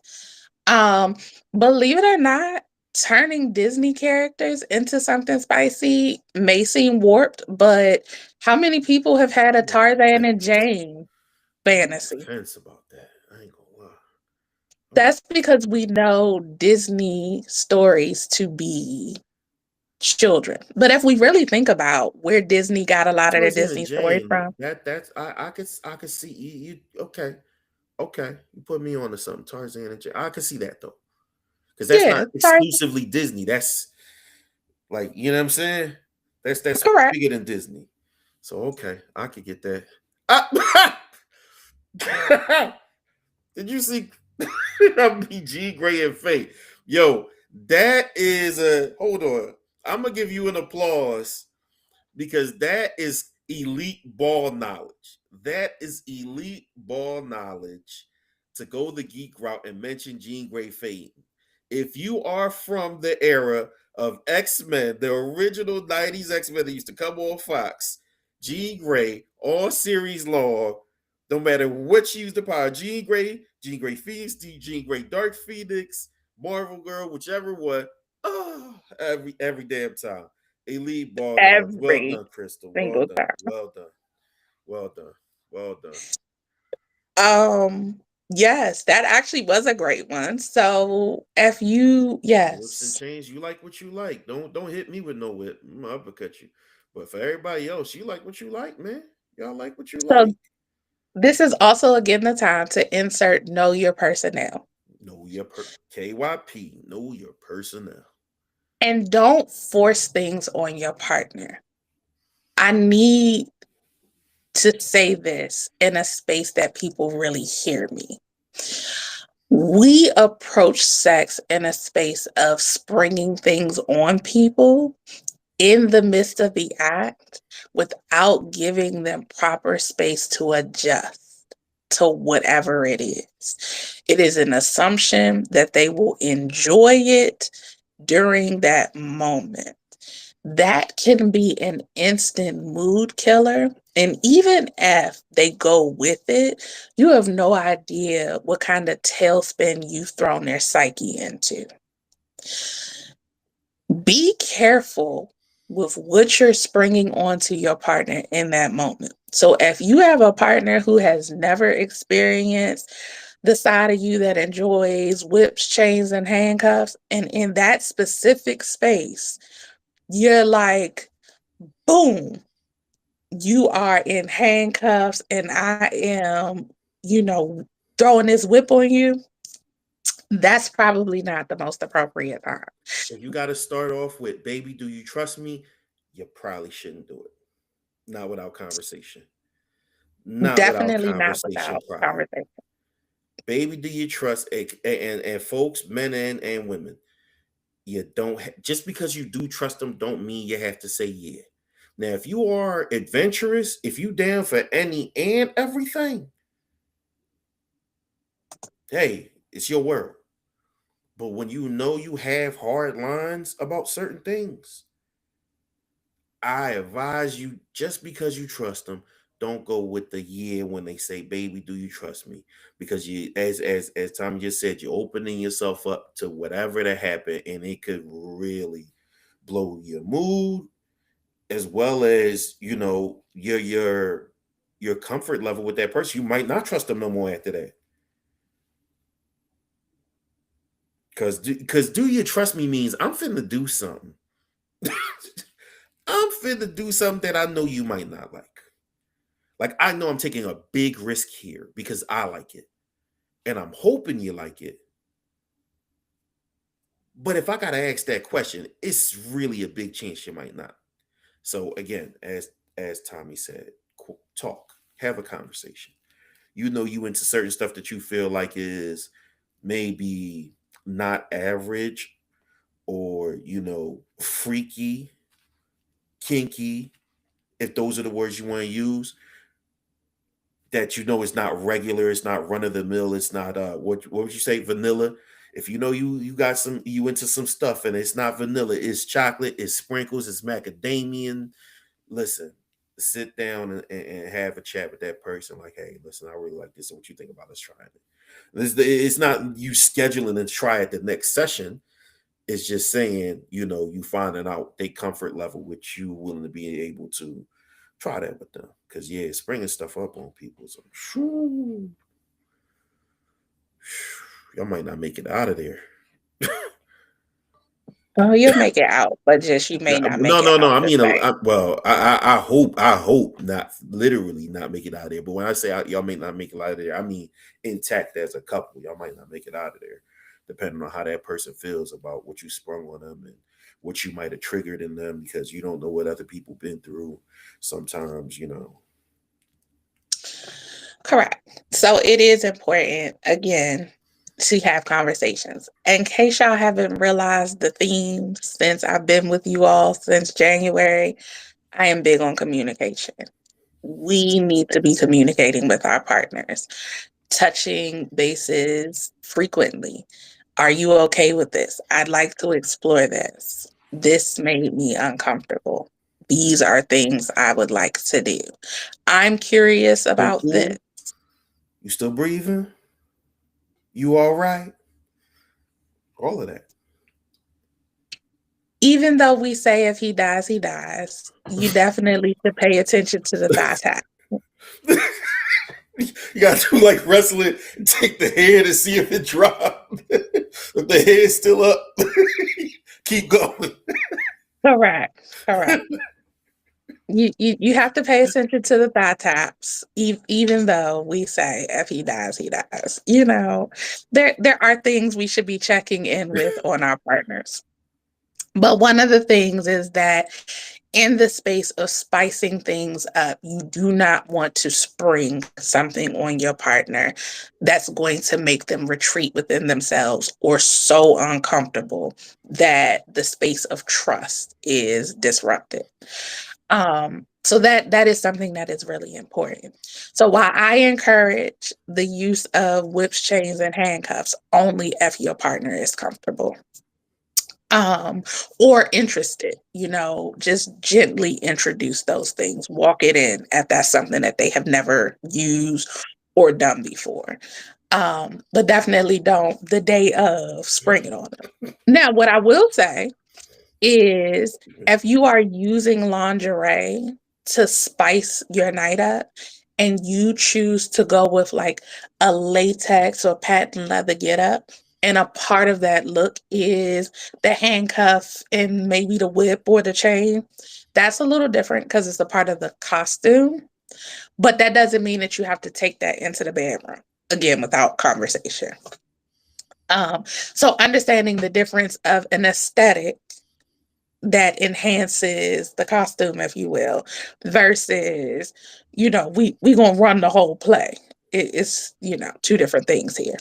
C: Um, Believe it or not, turning Disney characters into something spicy may seem warped, but how many people have had a
B: I'm on the
C: Tarzan and
B: fence.
C: Jane
B: I'm on the
C: fantasy?
B: fence about that. I ain't gonna lie.
C: That's because we know Disney stories to be children. But if we really think about where Disney got a lot of their
B: Tarzan and
C: Disney stories
B: Jane.
C: from,
B: That's I could see you. Okay. You put me on to something. Tarzan and Jane. I could see that though, because that's
C: yeah,
B: not exclusively Disney. That's like you know what I'm saying. That's
C: correct.
B: bigger than Disney. So okay, I could get that. Ah! Did you see BG Gray and Faye? Yo, that is a hold on. I'm gonna give you an applause because that is elite ball knowledge. That is elite ball knowledge to go the geek route and mention Jean Grey Faye. If you are from the era of X-Men, the original 90s X-Men that used to come on Fox. Jean Grey, all series long, no matter what she used the power. Jean Grey Phoenix, Jean Grey Dark Phoenix, Marvel Girl, whichever one. Oh, every damn time. Elite ball dogs. Well
C: Every
B: done, Crystal. Well
C: single
B: done.
C: time.
B: Well done. Well done. Well done.
C: Yes, that actually was a great one. So if you,
B: Whips and
C: yes.
B: chains, you like what you like. Don't hit me with no whip. I'm gonna uppercut you. But for everybody else, you like what you like, man. Y'all like what you
C: So
B: like.
C: this is also again the time to insert know your personnel.
B: Know your KYP. Know your personnel.
C: And don't force things on your partner. I need to say this in a space that people really hear me. We approach sex in a space of springing things on people in the midst of the act without giving them proper space to adjust to whatever it is. It is an assumption that they will enjoy it during that moment. That can be an instant mood killer. And even if they go with it, you have no idea what kind of tailspin you've thrown their psyche into. Be careful with what you're springing onto your partner in that moment. So if you have a partner who has never experienced the side of you that enjoys whips, chains, and handcuffs, and in that specific space, you're like, boom, you are in handcuffs, and I am, throwing this whip on you. That's probably not the most appropriate time.
B: If you got to start off with, baby, do you trust me? You probably shouldn't do it. Not without conversation. Not without
C: Definitely not
B: conversation
C: without
B: prior.
C: conversation.
B: Baby, do you trust? And folks, men and women, you don't just because you do trust them don't mean you have to say yeah. Now if you are adventurous, if you down for any and everything, hey, it's your word. But when you know you have hard lines about certain things, I advise you, just because you trust them, don't go with the yeah when they say, baby, do you trust me? Because you, as Tommy just said, you're opening yourself up to whatever that happened, and it could really blow your mood, as well as your comfort level with that person. You might not trust them no more after that. Because do you trust me means I'm finna do something. I'm finna do something that I know you might not like. Like, I know I'm taking a big risk here because I like it. And I'm hoping you like it. But if I gotta ask that question, it's really a big chance you might not. So again, as Tommy said, talk, have a conversation. You know you into certain stuff that you feel like is maybe not average, or freaky, kinky, if those are the words you want to use, that it's not regular, it's not run of the mill, it's not what would you say, vanilla. If you got you into some stuff and it's not vanilla, it's chocolate, it's sprinkles, it's macadamian, listen, sit down and have a chat with that person. Like, hey, listen, I really like this. And what you think about us trying it? It's not you scheduling and try it the next session. It's just saying, you finding out their comfort level, which you willing to be able to try that with them. Because, yeah, springing stuff up on people. So, y'all might not make it out of there.
C: Oh, you'll make it out, but just you may not make
B: No,
C: it
B: no, no.
C: out
B: I
C: the
B: mean,
C: same.
B: I hope not literally not make it out of there. But when I say y'all may not make it out of there, I mean intact as a couple. Y'all might not make it out of there, depending on how that person feels about what you sprung on them and what you might have triggered in them, because you don't know what other people been through. Sometimes,
C: Correct. So it is important, again, to have conversations. In case y'all haven't realized the theme since I've been with you all since January, I am big on communication. We need to be communicating with our partners, touching bases frequently. Are you okay with this? I'd like to explore this. This made me uncomfortable. These are things I would like to do. I'm curious about this.
B: You still breathing? You all right? All of that.
C: Even though we say if he dies, he dies, you definitely should pay attention to the thigh tap.
B: You gotta do like wrestling, take the head and see if it drops. If the head's still up, keep going.
C: Correct. You have to pay attention to the thigh taps, even though we say if he dies, he dies. You know, there are things we should be checking in with on our partners. But one of the things is that in the space of spicing things up, you do not want to spring something on your partner that's going to make them retreat within themselves or so uncomfortable that the space of trust is disrupted. So that is something that is really important. So while I encourage the use of whips, chains, and handcuffs, only if your partner is comfortable or interested, just gently introduce those things, walk it in if that's something that they have never used or done before. But definitely don't the day of spring it on them. Now, what I will say is if you are using lingerie to spice your night up and you choose to go with like a latex or patent leather getup, and a part of that look is the handcuff and maybe the whip or the chain, that's a little different because it's a part of the costume. But that doesn't mean that you have to take that into the bedroom, again, without conversation. So understanding the difference of an aesthetic that enhances the costume, if you will, versus, we gonna run the whole play. It's, two different things here.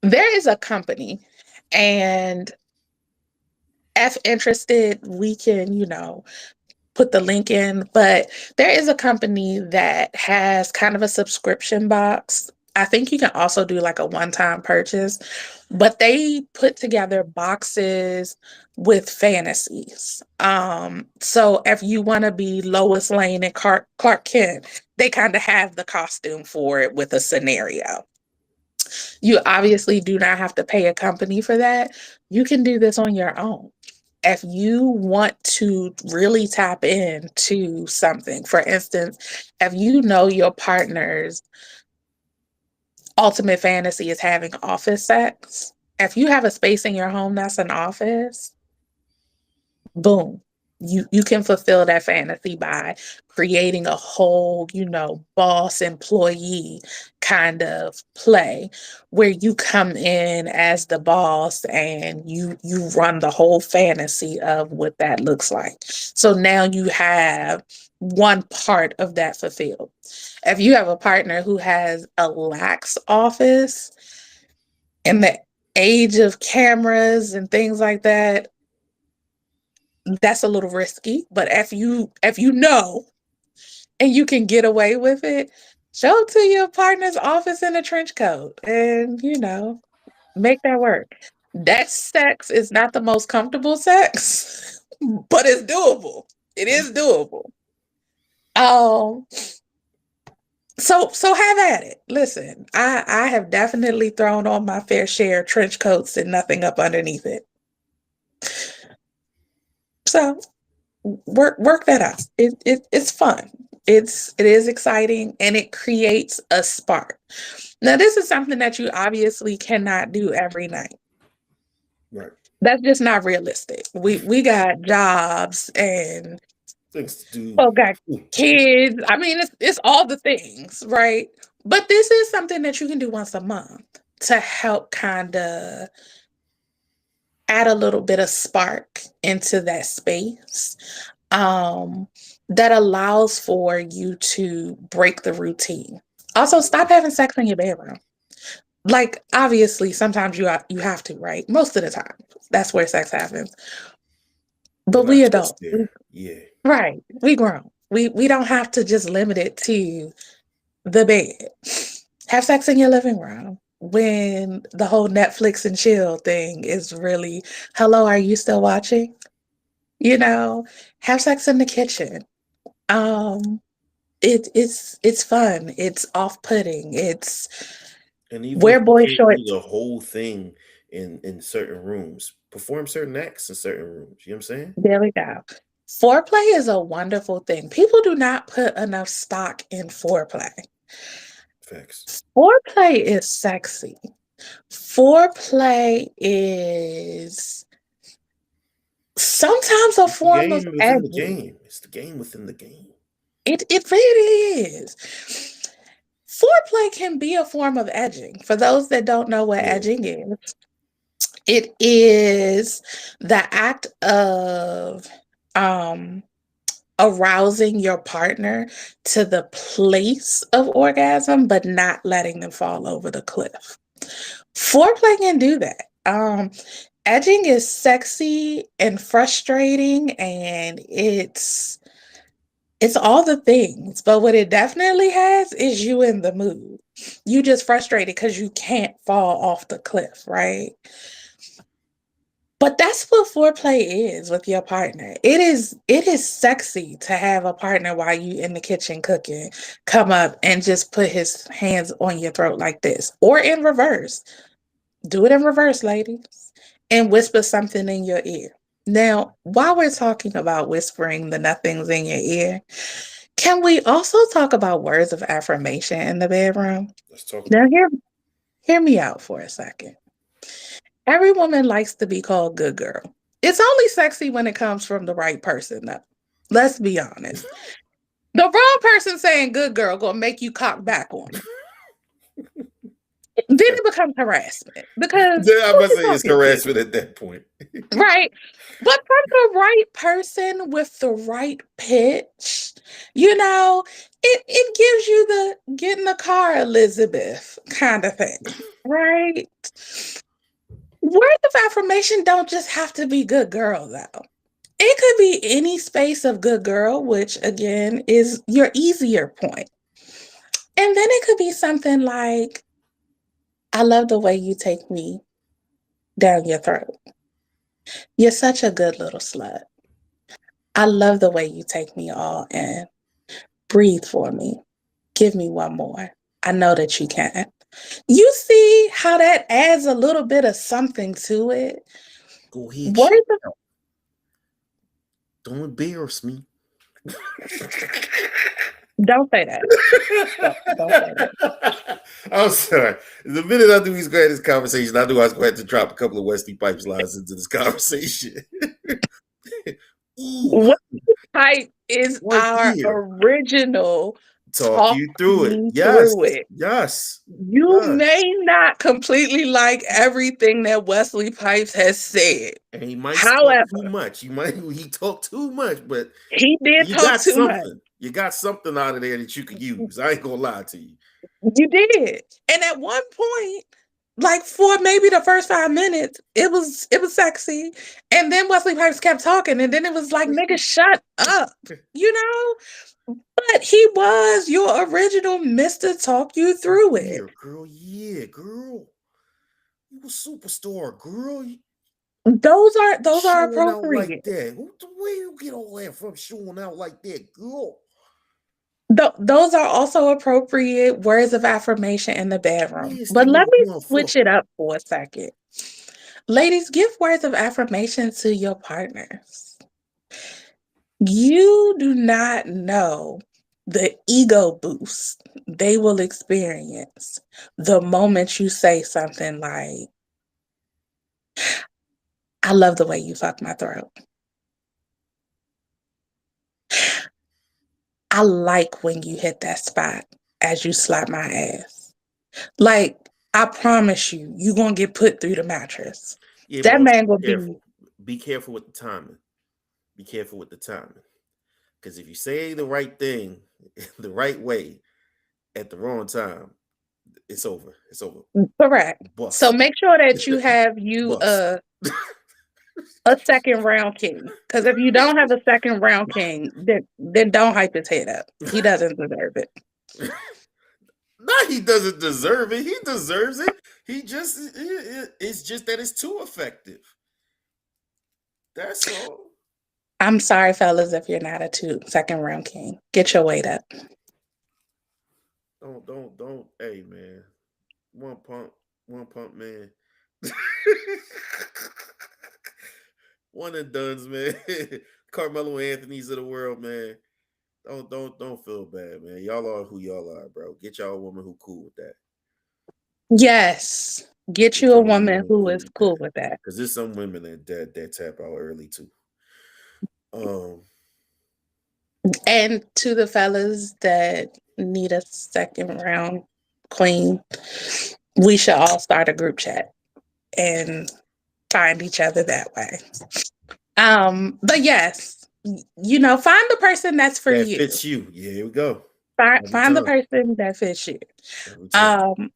C: There is a company, and if interested, we can, put the link in, but there is a company that has kind of a subscription box. I think you can also do like a one-time purchase, but they put together boxes with fantasies. So if you want to be Lois Lane and Clark Kent, they kind of have the costume for it with a scenario. You obviously do not have to pay a company for that. You can do this on your own. If you want to really tap into something, for instance, if you know your partner's ultimate fantasy is having office sex, if you have a space in your home that's an office, boom, you can fulfill that fantasy by creating a whole, boss employee kind of play where you come in as the boss and you run the whole fantasy of what that looks like. So now you have one part of that fulfilled. If you have a partner who has a lax office in the age of cameras and things like that, that's a little risky. But if you know and you can get away with it, show to your partner's office in a trench coat and make that work. That sex is not the most comfortable sex, but it's doable. It is doable. So have at it. Listen, I have definitely thrown on my fair share of trench coats and nothing up underneath it. So work that out. It's fun. It is exciting, and it creates a spark. Now, this is something that you obviously cannot do every night.
B: Right.
C: That's just not realistic. We got jobs and
B: things to do.
C: Well, got kids. I mean, it's all the things, right? But this is something that you can do once a month to help kind of add a little bit of spark into that space. That allows for you to break the routine. Also, stop having sex in your bedroom. Like, obviously, sometimes you have to, right? Most of the time, that's where sex happens. But we adults,
B: yeah,
C: right? We grown. We don't have to just limit it to the bed. Have sex in your living room. when the whole Netflix and chill thing is really, hello, are you still watching? You know, have sex in the kitchen. It's fun. It's off-putting. It's
B: And even if
C: wear
B: you
C: boy
B: can't do
C: shorts.
B: the whole thing in certain rooms, perform certain acts in certain rooms. You know what I'm saying?
C: There we go. Foreplay is a wonderful thing. People do not put enough stock in foreplay.
B: Facts.
C: Foreplay is sexy. Foreplay is sometimes a
B: It's the
C: form of
B: game within the
C: edging.
B: game. It's the game within the game.
C: It really is. Foreplay can be a form of edging. For those that don't know what edging is, it is the act of arousing your partner to the place of orgasm, but not letting them fall over the cliff. Foreplay can do that. Edging is sexy and frustrating, and it's all the things, but what it definitely has is you in the mood. You just frustrated because you can't fall off the cliff, right? But that's what foreplay is with your partner. It is sexy to have a partner while you in the kitchen cooking come up and just put his hands on your throat like this, or in reverse. Do it in reverse, ladies, and whisper something in your ear. Now, while we're talking about whispering the nothings in your ear, can we also talk about words of affirmation in the bedroom?
B: Let's talk
C: Now,
B: about
C: hear me out for a second. Every woman likes to be called good girl. It's only sexy when it comes from the right person, though. Let's be honest. The wrong person saying good girl gonna make you cock back on them. Then it becomes harassment because
B: I
C: who
B: must
C: you
B: say it's
C: talking to?
B: harassment at that point.
C: Right. But from the right person with the right pitch, it gives you the get in the car, Elizabeth kind of thing. Right. Words of affirmation don't just have to be good girl, though. It could be any space of good girl, which again is your easier point. And then it could be something like, I love the way you take me down your throat. You're such a good little slut. I love the way you take me all in. Breathe for me. Give me one more. I know that you can. You see how that adds a little bit of something to it?
B: Go ahead,
C: Words of
B: don't embarrass me.
C: don't say that. Don't say that.
B: I'm sorry. The minute I knew he's going to have this conversation, I knew I was going to have to drop a couple of Wesley Pipes lines into this conversation. Ooh,
C: What type is
B: right
C: our
B: here.
C: original
B: Talk
C: talk
B: you through it.
C: me
B: Yes.
C: through it?
B: Yes.
C: You
B: Yes.
C: may not completely like everything that Wesley Pipes has said.
B: And he might talk too
C: However,
B: much. He talked too much, but
C: he did
B: you
C: talk
B: got
C: too much.
B: something. You got something out of there that you could use. I ain't gonna lie to you.
C: You did. And at one point, like for maybe the first 5 minutes, it was sexy. And then Wesley Pipes kept talking, and then it was like, nigga, shut up. You know? But he was your original Mr. Talk You Through It.
B: Yeah, girl. Yeah, girl. You a superstar, girl.
C: Those are
B: Showing out like
C: appropriate.
B: that. Where you get all that from? Showing out like that, girl.
C: Those are also appropriate words of affirmation in the bedroom.
B: Where's
C: But
B: the
C: let
B: new
C: me switch it
B: motherfucker?
C: up for a second. Ladies, give words of affirmation to your partners. You do not know the ego boost they will experience the moment you say something like, I love the way you fuck my throat. I like when you hit that spot as you slap my ass. Like, I promise you, you're going to get put through the mattress.
B: Yeah, but
C: That
B: also
C: man will
B: be
C: be.
B: careful. Be careful with the timing. Be careful with the timing. Because if you say the right thing the right way at the wrong time, it's over. It's over.
C: Correct. So
B: Bust.
C: make sure that you have
B: Bust.
C: a second round king. Because if you don't have a second round king, then don't hype his head up. He doesn't deserve it.
B: No, he doesn't deserve it. He deserves it. He just it's just that it's too effective. That's all.
C: I'm sorry, fellas, if you're not a second round king. Get your weight up.
B: Don't. Hey, man, one pump, man. One and done's, man. Carmelo Anthony's of the world, man. Don't feel bad, man. Y'all are who y'all are, bro. Get y'all a woman who cool with that.
C: Yes. Get
B: Get
C: you a
B: y'all
C: woman who is cool with that.
B: Because there's some women that tap out early too.
C: And to the fellas that need a second round queen, we should all start a group chat and find each other that way. But yes, find the person that's for
B: That
C: you.
B: fits you. Yeah, here we go.
C: Find the person that fits you.
B: Every time.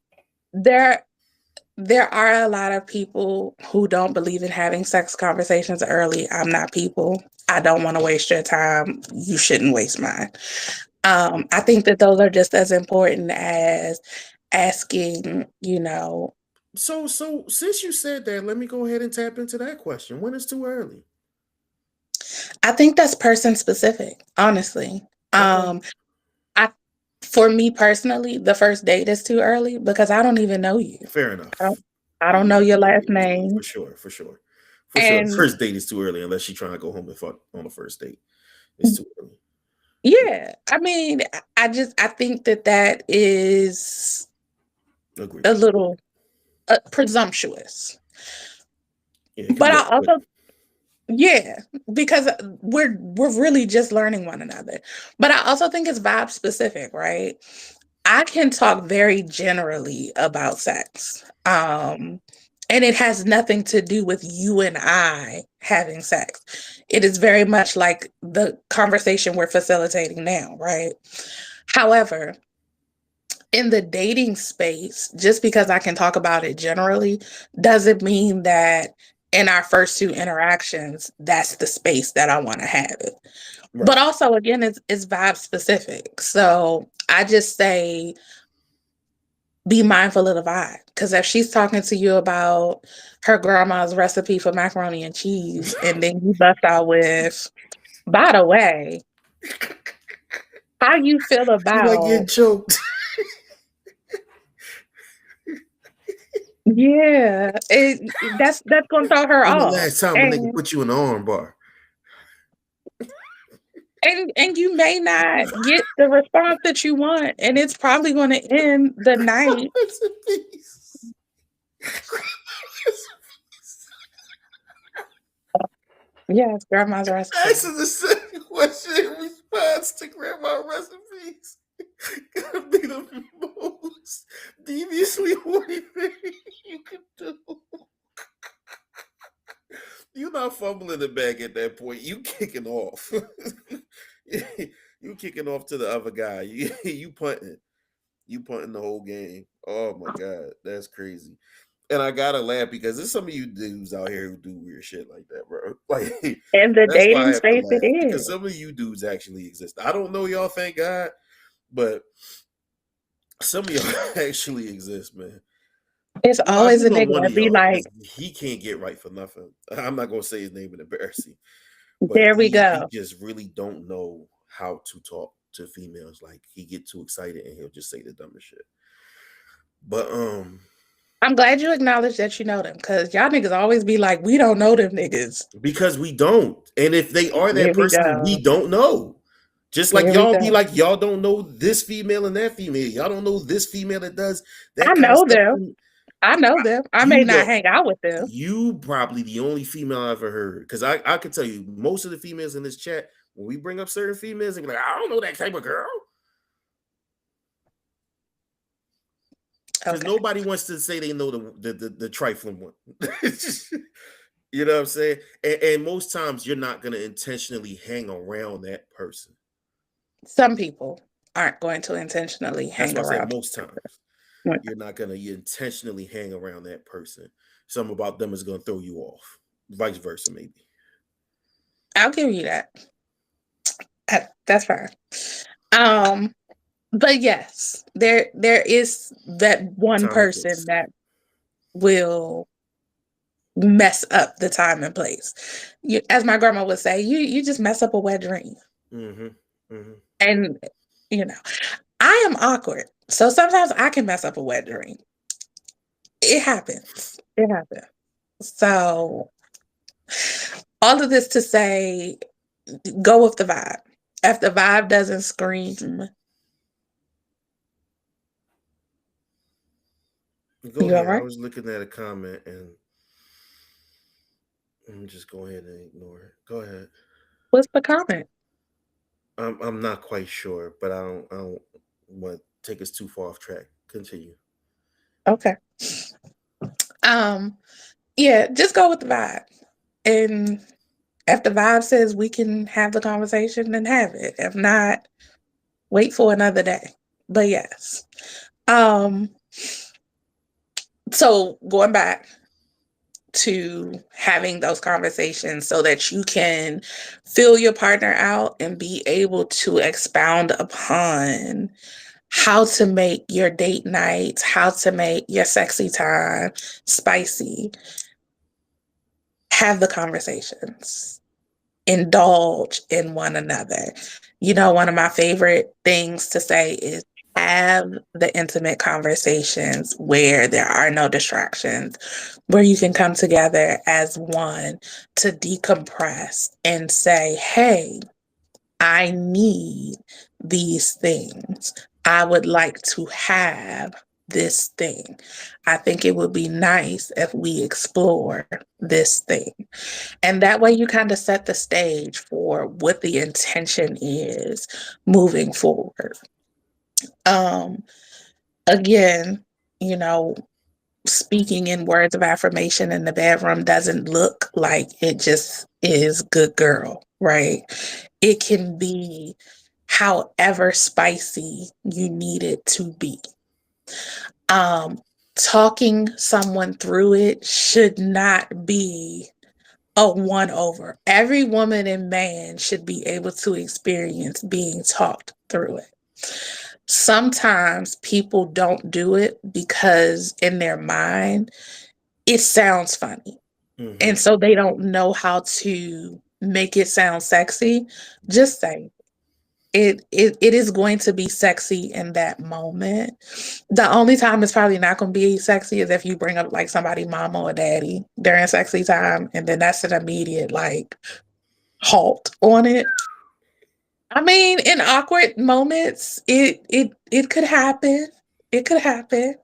C: There are a lot of people who don't believe in having sex conversations early. I'm not people. I don't want to waste your time. You shouldn't waste mine. I think that those are just as important as asking,
B: So since you said that, let me go ahead and tap into that question. When is too early?
C: I think that's person specific, honestly.
B: Okay.
C: For me personally, the first date is too early because I don't even know you.
B: Fair enough.
C: I don't know your last name.
B: For sure. For sure.
C: And
B: First date is too early unless she's trying to go home and fuck on the first date. It's too early.
C: yeah, I mean, I think that is
B: Agreed.
C: a little presumptuous.
B: Yeah, it can
C: But
B: be
C: I
B: up quick.
C: also, yeah, because we're really just learning one another. But I also think it's vibe specific, right? I can talk very generally about sex. And it has nothing to do with you and I having sex. It is very much like the conversation we're facilitating now, right? However, in the dating space, just because I can talk about it generally doesn't mean that in our first two interactions, that's the space that I want to have it. Right. But also, again, it's vibe specific. So I just say, be mindful of the vibe. Because if she's talking to you about her grandma's recipe for macaroni and cheese, and then you bust out with, by the way, how you feel about...
B: You like getting choked.
C: Yeah, that's gonna throw her
B: When the
C: off.
B: last time a nigga put you in the arm bar?
C: And you may not get the response that you want, and it's probably going to end the night. Yes, grandma's recipe.
B: Asking the second question in response to grandma recipes could be the most deviously horny thing you could do. You're not fumbling the bag at that point. You kicking off. You kicking off to the other guy. You punting. You punting the whole game. Oh my god, that's crazy. And I gotta laugh because there's some of you dudes out here who do weird shit like that, bro. Like,
C: In the
B: that's why I
C: dating
B: have to
C: space,
B: laugh,
C: it
B: because
C: is.
B: some of you dudes actually exist. I don't know y'all, thank God, but some of y'all actually exist, man.
C: It's always
B: I
C: a
B: know
C: nigga
B: one of
C: that be
B: y'all,
C: like,
B: he can't get right for nothing. I'm not gonna say his name and embarrass him, but
C: there we
B: he
C: go.
B: just really don't know how to talk to females. Like, he get too excited and he'll just say the dumbest shit. But
C: I'm glad you acknowledge that you know them, because y'all niggas always be like, we don't know them niggas.
B: Because we don't. And if they are that person, we don't know. Just like y'all be like, y'all don't know this female and that female. Y'all don't know this female that does that
C: I
B: kind of
C: know
B: stuff.
C: them. I know them. I may not hang out with them.
B: You probably the only female I ever heard. Because I can tell you, most of the females in this chat, when we bring up certain females, they be like, I don't know that type of girl. Because nobody wants to say they know the trifling one. You know what I'm saying? And most times you're not going to intentionally hang around that person.
C: Some people aren't going to intentionally hang around.
B: That's what I said, most times. You're not going to intentionally hang around that person. Something about them is going to throw you off. Vice versa, maybe.
C: I'll give you that. That's fine. But yes, there is that one
B: Time and
C: person
B: place.
C: that will mess up the time and place. As my grandma would say, you just mess up a wet dream.
B: Mm-hmm. Mm-hmm.
C: And you know, I am awkward, so sometimes I can mess up a wet dream. It happens. It happens. So all of this to say, go with the vibe. If the vibe doesn't scream,
B: Go
C: you all
B: ahead. I
C: right?
B: was looking at a comment and I'm just go ahead and ignore it. Go ahead.
C: What's the comment?
B: I'm not quite sure, but I don't want to take us too far off track. Continue.
C: Okay. Yeah, just go with the vibe. And if the vibe says we can have the conversation, then have it. If not, wait for another day. But yes. Um, so going back to having those conversations so that you can fill your partner out and be able to expound upon how to make your date nights, how to make your sexy time spicy. Have the conversations, indulge in one another. One of my favorite things to say is have the intimate conversations where there are no distractions, where you can come together as one to decompress and say, hey, I need these things. I would like to have this thing. I think it would be nice if we explore this thing. And that way you kind of set the stage for what the intention is moving forward. Um, Again, you know, speaking in words of affirmation in the bedroom doesn't look like it just is good girl, right? It can be however spicy you need it to be. Um, Talking someone through it should not be a one over. Every woman and man should be able to experience being talked through it. Sometimes people don't do it because in their mind, it sounds funny.
B: Mm-hmm.
C: And so they don't know how to make it sound sexy. Just say it is going to be sexy in that moment. The only time it's probably not going to be sexy is if you bring up like somebody mama or daddy during sexy time, and then that's an immediate like halt on it. I mean, in awkward moments, it could happen. It could happen.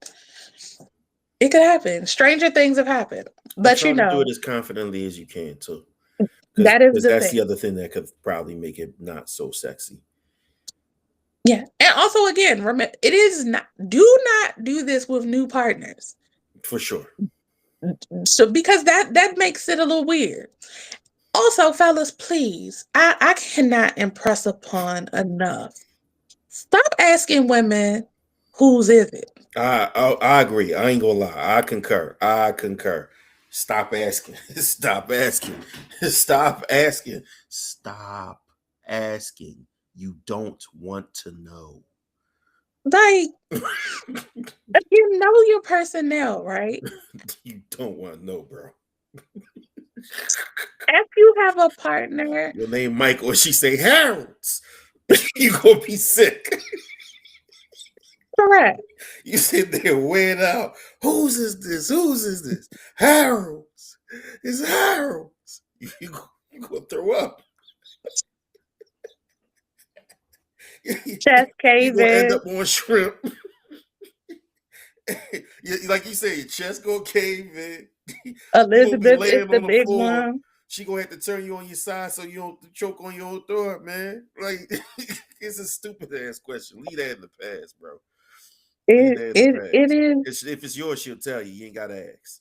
C: It could happen. Stranger things have happened.
B: But
C: But
B: try to do it as confidently as you can too, because
C: that is the
B: that's
C: thing.
B: the other thing that could probably make it not so sexy.
C: Yeah. And also again, remember it is not do not do this with new partners.
B: For sure.
C: So because that makes it a little weird. Also, fellas, please, I cannot impress upon enough. Stop asking women whose is it.
B: I agree. I ain't gonna lie. I concur. I concur. Stop asking. Stop asking. Stop asking. Stop asking. You don't want to know.
C: Like, if you know your personnel, right?
B: You don't want to know, bro.
C: If you have a partner,
B: Your name Michael, and she say Harold's. You gonna be sick.
C: correct.
B: You sit there weighing out. Whose is this? Whose is this? Harold's. It's Harold's. You gonna throw up.
C: Chest
B: You gonna end
C: caving.
B: up on shrimp. Like you say, your chest gonna cave in. You gonna be
C: Elizabeth is
B: laying
C: the
B: on the
C: big
B: floor.
C: one.
B: She gonna have to turn you on your side so you don't choke on your own throat, man. Like it's a stupid ass question. Leave that in the past, bro. Leave
C: It
B: that in the
C: it it
B: past.
C: is
B: If it's yours, she'll tell you. You ain't gotta ask.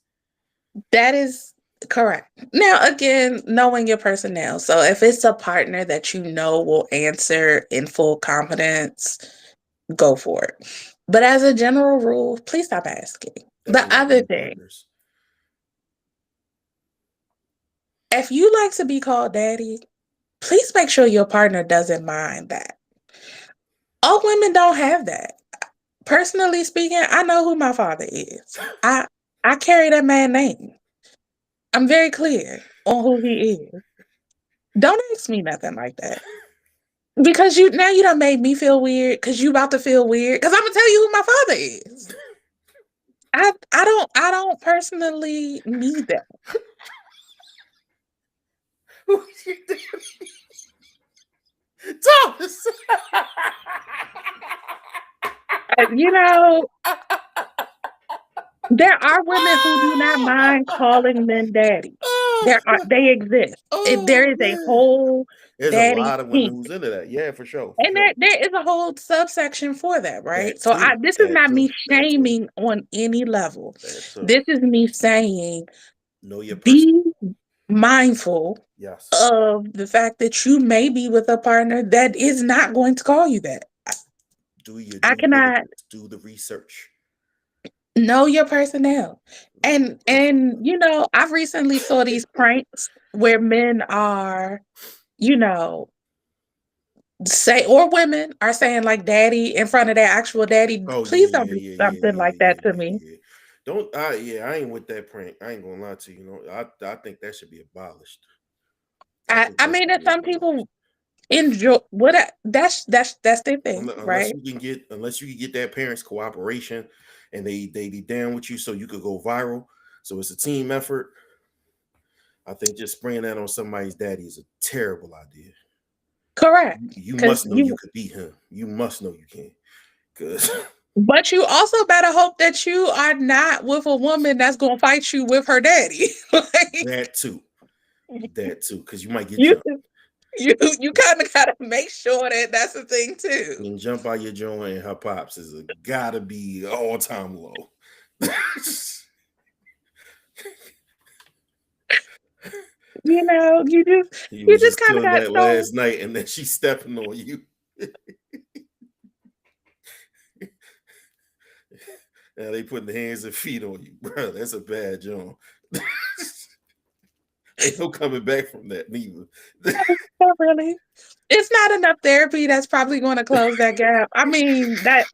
C: that is correct. Now again, knowing your personnel. So if it's a partner that you know will answer in full confidence, go for it. But as a general rule, please stop asking. The
B: Definitely not
C: other
B: new
C: thing,
B: partners.
C: if you like to be called daddy, please make sure your partner doesn't mind that. All women don't have that. Personally speaking, I know who my father is. I carry that man's name. I'm very clear on who he is. Don't ask me nothing like that. Because you done made me feel weird because you about to feel weird. Because I'm gonna tell you who my father is. I don't personally need that.
B: Thomas.
C: You know, there are women who do not mind calling men daddy. They exist. There is a whole
B: There's a
C: daddy
B: lot of women
C: kink.
B: who's into that. Yeah, for sure.
C: And there is a whole subsection for that, right?
B: That
C: So
B: too.
C: this is not me
B: That too.
C: shaming on any level.
B: That too.
C: This is me saying,
B: know your person.
C: be mindful of the fact that you may be with a partner that is not going to call you that. I cannot
B: do the research.
C: Know your personnel. And you know, I've recently saw these pranks where men are, you know, or women are saying like daddy in front of their actual daddy. Please don't do something like that to me.
B: Yeah. Don't I ain't with that prank. I ain't gonna lie to you. You know, I think that should be abolished.
C: I mean, if some people enjoy that's their thing, right?
B: Unless you can get that parents' cooperation and they be down with you so you could go viral. So it's a team effort. I think just spraying that on somebody's daddy is a terrible idea.
C: Correct.
B: You must know you could beat him. You must know you can.
C: But you also better hope that you are not with a woman that's gonna fight you with her daddy.
B: That too, because you might get jumped.
C: You kind of gotta make sure that that's a thing too.
B: And jump out your joint and her pops is gotta be all time low.
C: You know, you just kind of got
B: that last night, and then she's stepping on you. Now they putting the hands and feet on you, bro. That's a bad job. Ain't no coming back from that neither.
C: Not really. It's not enough therapy that's probably going to close that gap. I mean, that's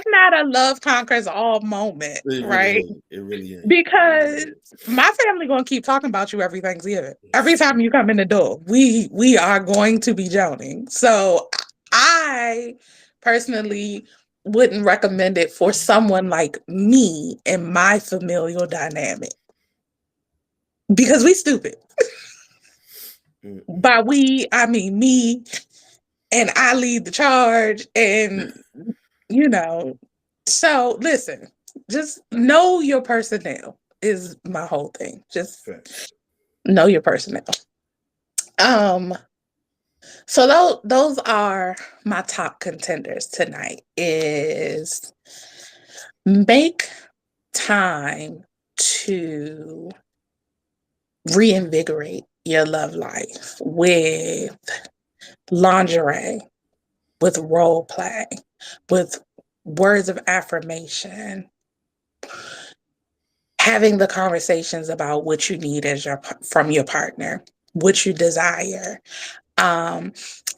C: not a love conquers all moment, right?
B: It really is.
C: Because my family going to keep talking about you every Thanksgiving. Every time you come in the door, we are going to be joning. So I personally wouldn't recommend it for someone like me and my familial dynamic. Because we stupid. By we, I mean me, and I lead the charge, and you know. So listen, just know your personnel is my whole thing. Just know your personnel. So those are my top contenders tonight. Is make time to reinvigorate your love life with lingerie, with role play, with words of affirmation, having the conversations about what you need from your partner, what you desire.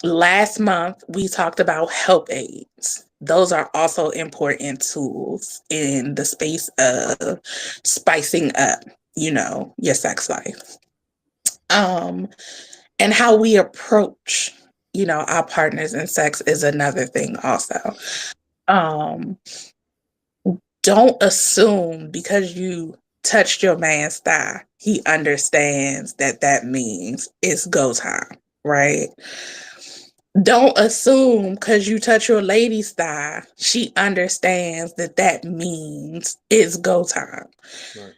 C: Last month, we talked about help aids. Those are also important tools in the space of spicing up, your sex life. And how we approach, our partners in sex is another thing also. Don't assume because you touched your man's thigh, he understands that means it's go time, right? Don't assume because you touch your lady's thigh, she understands that means it's go time. Right.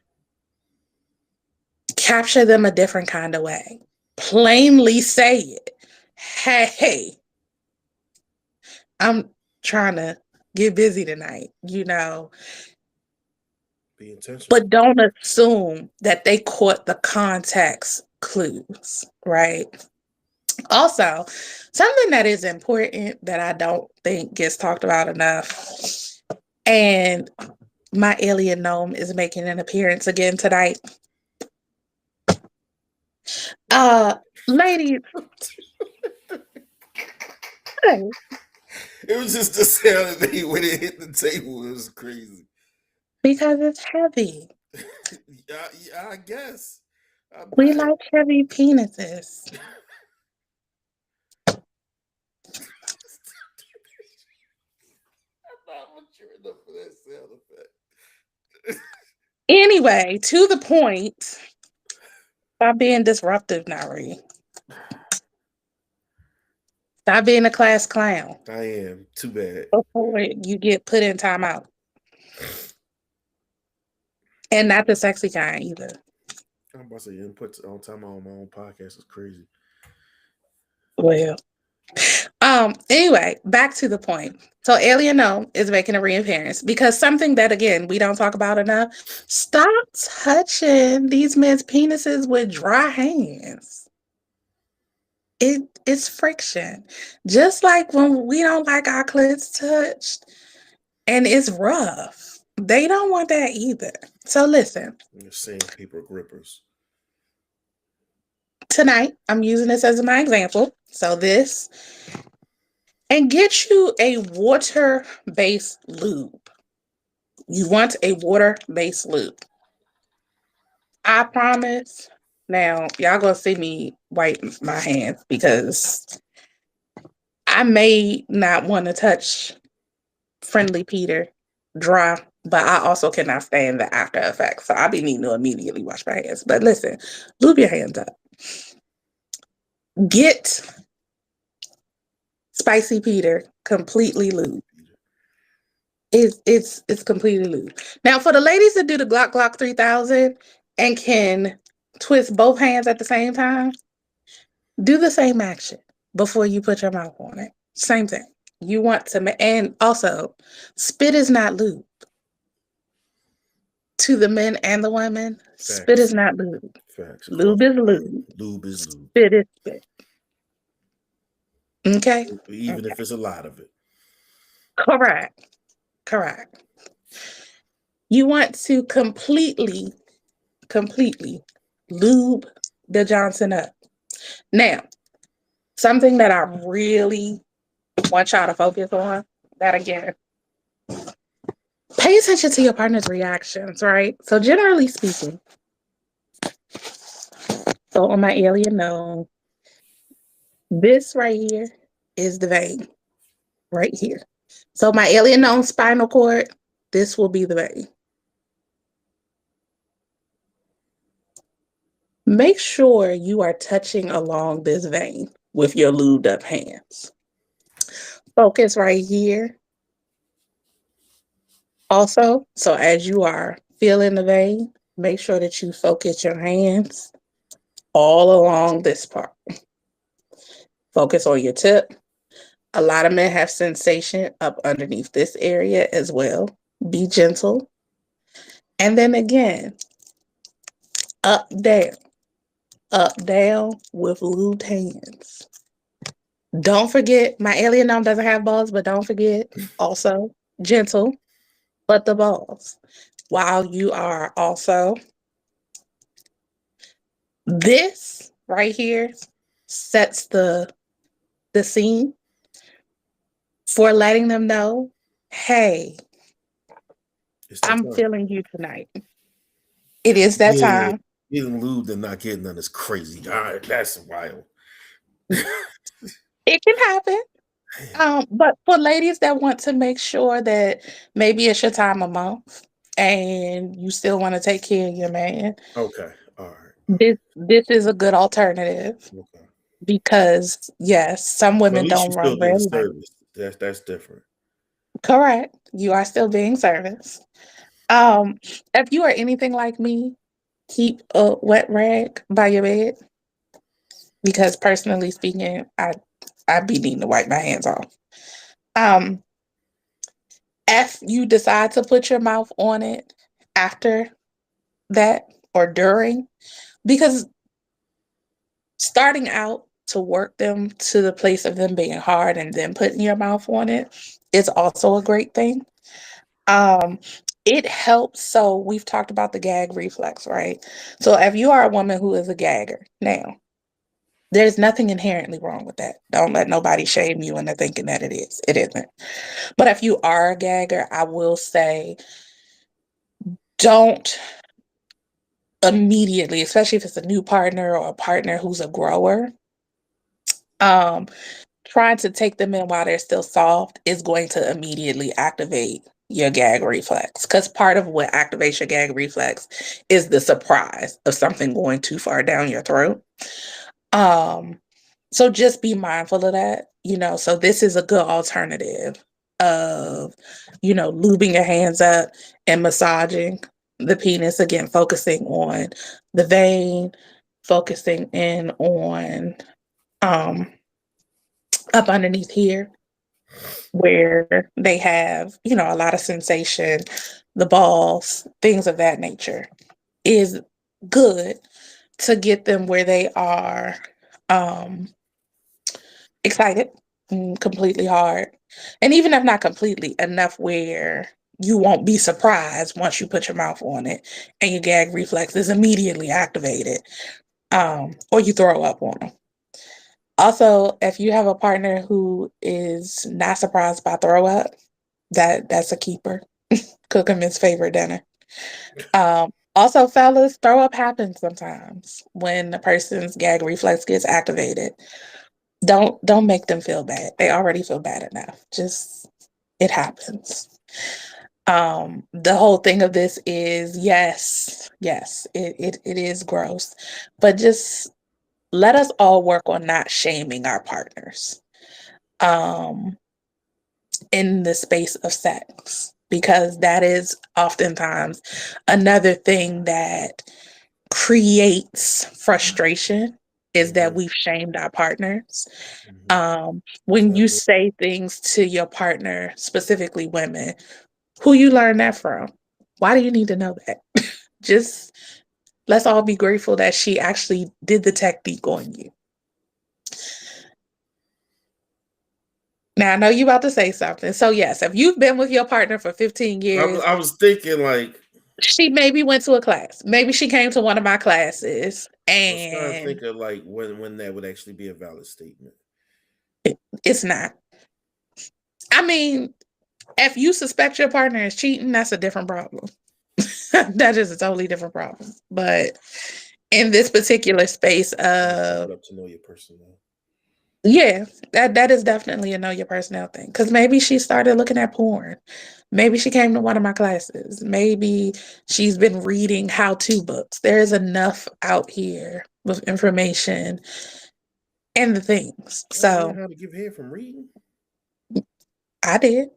C: Capture them a different kind of way. Plainly say it. Hey, I'm trying to get busy tonight, Be intentional. But don't assume that they caught the context clues, right? Also, something that is important that I don't think gets talked about enough, and my alien gnome is making an appearance again tonight. Ladies.
B: It was just the sound it made when it hit the table. It was crazy.
C: Because it's heavy.
B: Yeah, I guess. I
C: We
B: bet.
C: like heavy penises.
B: I'm not mature enough for that sound effect.
C: Anyway, to the point. Stop being disruptive, Nari. Stop being a class clown
B: I am. Too bad.
C: before you get put in timeout. And not the sexy kind either.
B: I'm about to say input on time on my own podcast is crazy.
C: Well. Anyway, back to the point. So Alien No is making a reappearance because something that again we don't talk about enough. Stop touching these men's penises with dry hands. It's friction. Just like when we don't like our clits touched and it's rough. They don't want that either. So listen,
B: Sandpaper grippers.
C: tonight I'm using this as my example. So this and get you a water-based lube. You want a water-based lube. I promise. Now, y'all gonna see me wipe my hands because I may not want to touch Friendly Peter dry, but I also cannot stand the after effects. So I'll be needing to immediately wash my hands. But listen, lube your hands up. Get Spicy Peter completely lube. It's completely lube. Now for the ladies that do the Glock 3000 and can twist both hands at the same time, do the same action before you put your mouth on it. Same thing. You want to, and also, spit is not lube. To the men and the women, spit
B: Facts.
C: is not lube.
B: Facts. Across
C: Lube
B: the
C: is
B: board.
C: lube.
B: Lube is lube.
C: Spit is spit. Okay?
B: Even
C: Okay.
B: if it's a lot of it.
C: Correct. Correct. You want to completely lube the Johnson up. Now, something that I really want y'all to focus on, that again, pay attention to your partner's reactions, right? So generally speaking, so on my Alien No, this right here is the vein, right here. So my Alien No spinal cord, this will be the vein. Make sure you are touching along this vein with your lubed up hands. Focus right here. Also, so as you are feeling the vein, make sure that you focus your hands all along this part. Focus on your tip. A lot of men have sensation up underneath this area as well. Be gentle. And then again, up, down with lubed hands. Don't forget, my Alien No doesn't have balls, but don't forget also gentle, but the balls. While you are also, this right here sets the scene for letting them know, hey, I'm feeling you tonight. It is that time.
B: Getting lubed and not getting none is crazy. All right, that's wild.
C: It can happen. But for ladies that want to make sure that maybe it's your time of month and you still want to take care of your man,
B: okay, all right.
C: This is a good alternative
B: Okay.
C: because yes, some
B: Well,
C: women
B: at least
C: don't
B: you're still
C: run
B: getting
C: red lights.
B: service. That's different.
C: Correct. You are still being serviced. If you are anything like me, keep a wet rag by your bed because personally speaking, I'd be needing to wipe my hands off. Um, if you decide to put your mouth on it after that or during, because starting out to work them to the place of them being hard and then putting your mouth on it is also a great thing. Um, it helps. So we've talked about the gag reflex, right? So if you are a woman who is a gagger, now There's nothing inherently wrong with that. Don't let nobody shame you into thinking that it is. It isn't. But if you are a gagger, I will say don't immediately, especially if it's a new partner or a partner who's a grower, trying to take them in while they're still soft is going to immediately activate your gag reflex. Because part of what activates your gag reflex is the surprise of something going too far down your throat. So just be mindful of that, so this is a good alternative of, lubing your hands up and massaging the penis, again, focusing on the vein, focusing in on up underneath here where they have, a lot of sensation, the balls, things of that nature is good to get them where they are excited, completely hard. And even if not completely, enough where you won't be surprised once you put your mouth on it and your gag reflex is immediately activated, or you throw up on them. Also, if you have a partner who is not surprised by throw up, that's a keeper. Cook him his favorite dinner. Also, fellas, throw up happens sometimes when the person's gag reflex gets activated. Don't make them feel bad. They already feel bad enough. Just, it happens. The whole thing of this is yes, it is gross, but just let us all work on not shaming our partners in the space of sex, because that is oftentimes another thing that creates frustration, is that we've shamed our partners. When you say things to your partner, specifically women, who you learn that from? Why do you need to know that? Just let's all be grateful that she actually did the technique on you. Now, I know you about to say something. So yes, if you've been with your partner for 15 years,
B: I was thinking like,
C: she maybe went to a class. Maybe she came to one of my classes,
B: I was trying to
C: and
B: think of like when that would actually be a valid statement.
C: it's not. I mean, if you suspect your partner is cheating, that's a different problem. That is a totally different problem. But in this particular space of,
B: Up to know your personnel.
C: yeah, that is definitely a know your personnel thing. Because maybe she started looking at porn. Maybe she came to one of my classes. Maybe she's been reading how-to books. There's enough out here with information and the things.
B: I
C: So
B: learned how to give head from reading.
C: I did.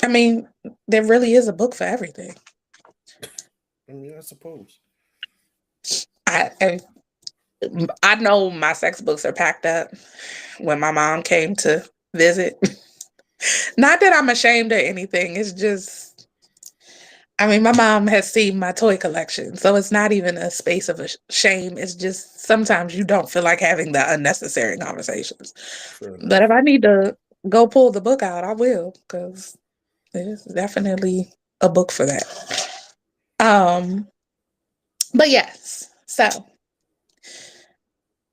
C: I mean, there really is a book for everything.
B: I mean, I suppose.
C: I know my sex books are packed up when my mom came to visit. Not that I'm ashamed or anything. It's just, I mean, my mom has seen my toy collection, so it's not even a space of a shame. It's just sometimes you don't feel like having the unnecessary conversations. But if I need to go pull the book out, I will, because there's definitely a book for that. But yes, so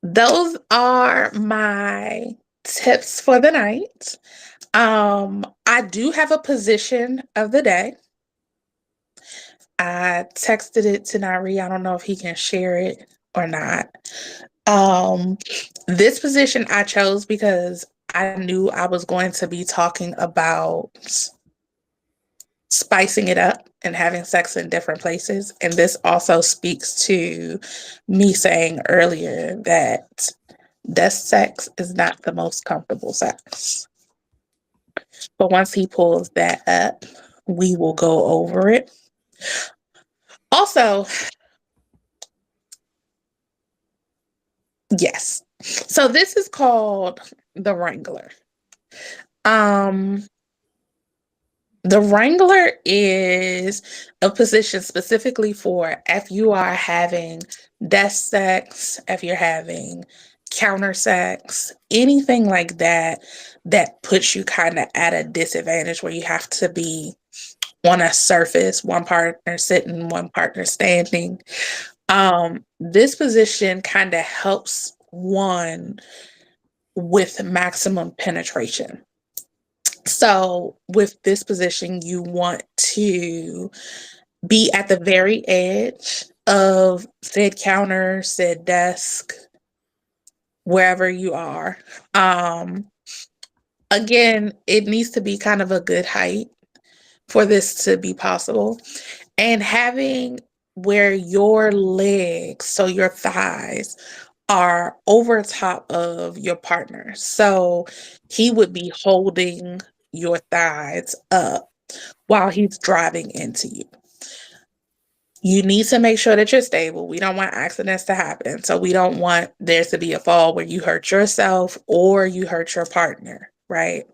C: those are my tips for the night. I do have a position of the day. I texted it to Nari. I don't know if he can share it or not. This position I chose because I knew I was going to be talking about spicing it up and having sex in different places. And this also speaks to me saying earlier that desk sex is not the most comfortable sex. But once he pulls that up, we will go over it. Also, yes. So this is called the Wrangler. The Wrangler is a position specifically for if you are having desk sex, if you're having counter sex, anything like that, that puts you kind of at a disadvantage where you have to be on a surface, one partner sitting, one partner standing. This position kind of helps one with maximum penetration. So with this position, you want to be at the very edge of said counter, said desk, wherever you are. Again, it needs to be kind of a good height for this to be possible. And having where your legs, so your thighs, are over top of your partner. So he would be holding your thighs up while he's driving into you. You need to make sure that you're stable. We don't want accidents to happen. So we don't want there to be a fall where you hurt yourself or you hurt your partner, right?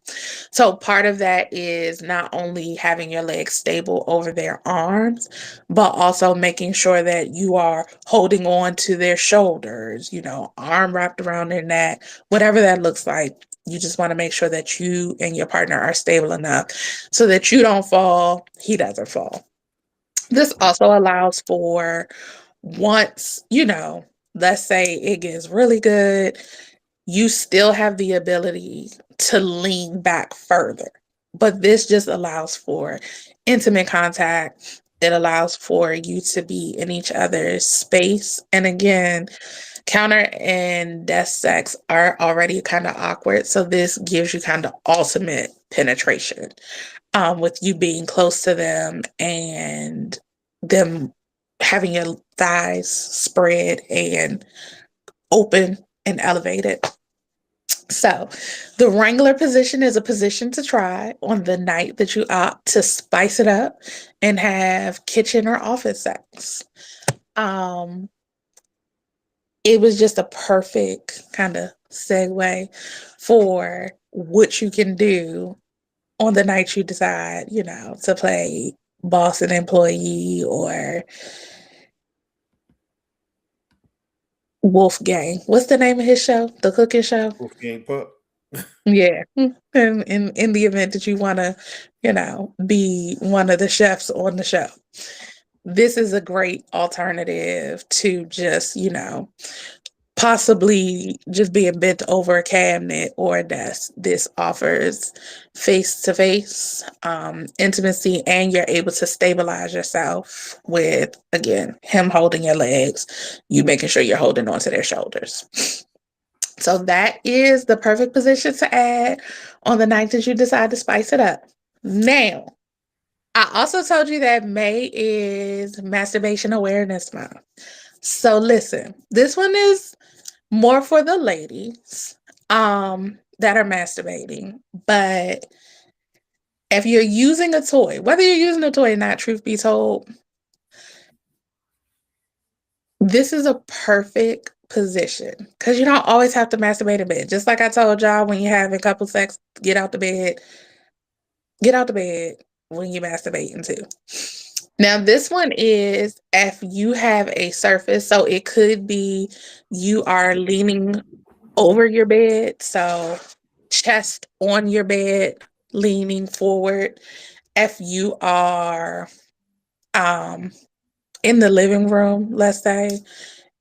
C: So part of that is not only having your legs stable over their arms, but also making sure that you are holding on to their shoulders, arm wrapped around their neck, whatever that looks like. You just want to make sure that you and your partner are stable enough so that you don't fall, he doesn't fall. This also allows for once, let's say it gets really good, you still have the ability to lean back further. But this just allows for intimate contact. It allows for you to be in each other's space. And again, counter and desk sex are already kind of awkward. So this gives you kind of ultimate penetration. With you being close to them and them having your thighs spread and open and elevated. So the Wrangler position is a position to try on the night that you opt to spice it up and have kitchen or office sex. It was just a perfect kind of segue for what you can do on the night you decide, to play boss and employee or Wolfgang. What's the name of his show? The cooking show?
B: Wolfgang Pup.
C: Yeah. And in the event that you want to, be one of the chefs on the show. This is a great alternative to just, possibly just being bent over a cabinet or a desk. This offers face-to-face intimacy, and you're able to stabilize yourself with, again, him holding your legs, you making sure you're holding onto their shoulders. So that is the perfect position to add on the night that you decide to spice it up. Now, I also told you that May is Masturbation Awareness Month. So listen, this one is more for the ladies that are masturbating. But if you're using a toy, whether you're using a toy or not, truth be told, this is a perfect position because you don't always have to masturbate in bed. Just like I told y'all, when you're having couple sex, get out the bed when you're masturbating too. Now, this one is if you have a surface, so it could be you are leaning over your bed, so chest on your bed, leaning forward. If you are in the living room, let's say,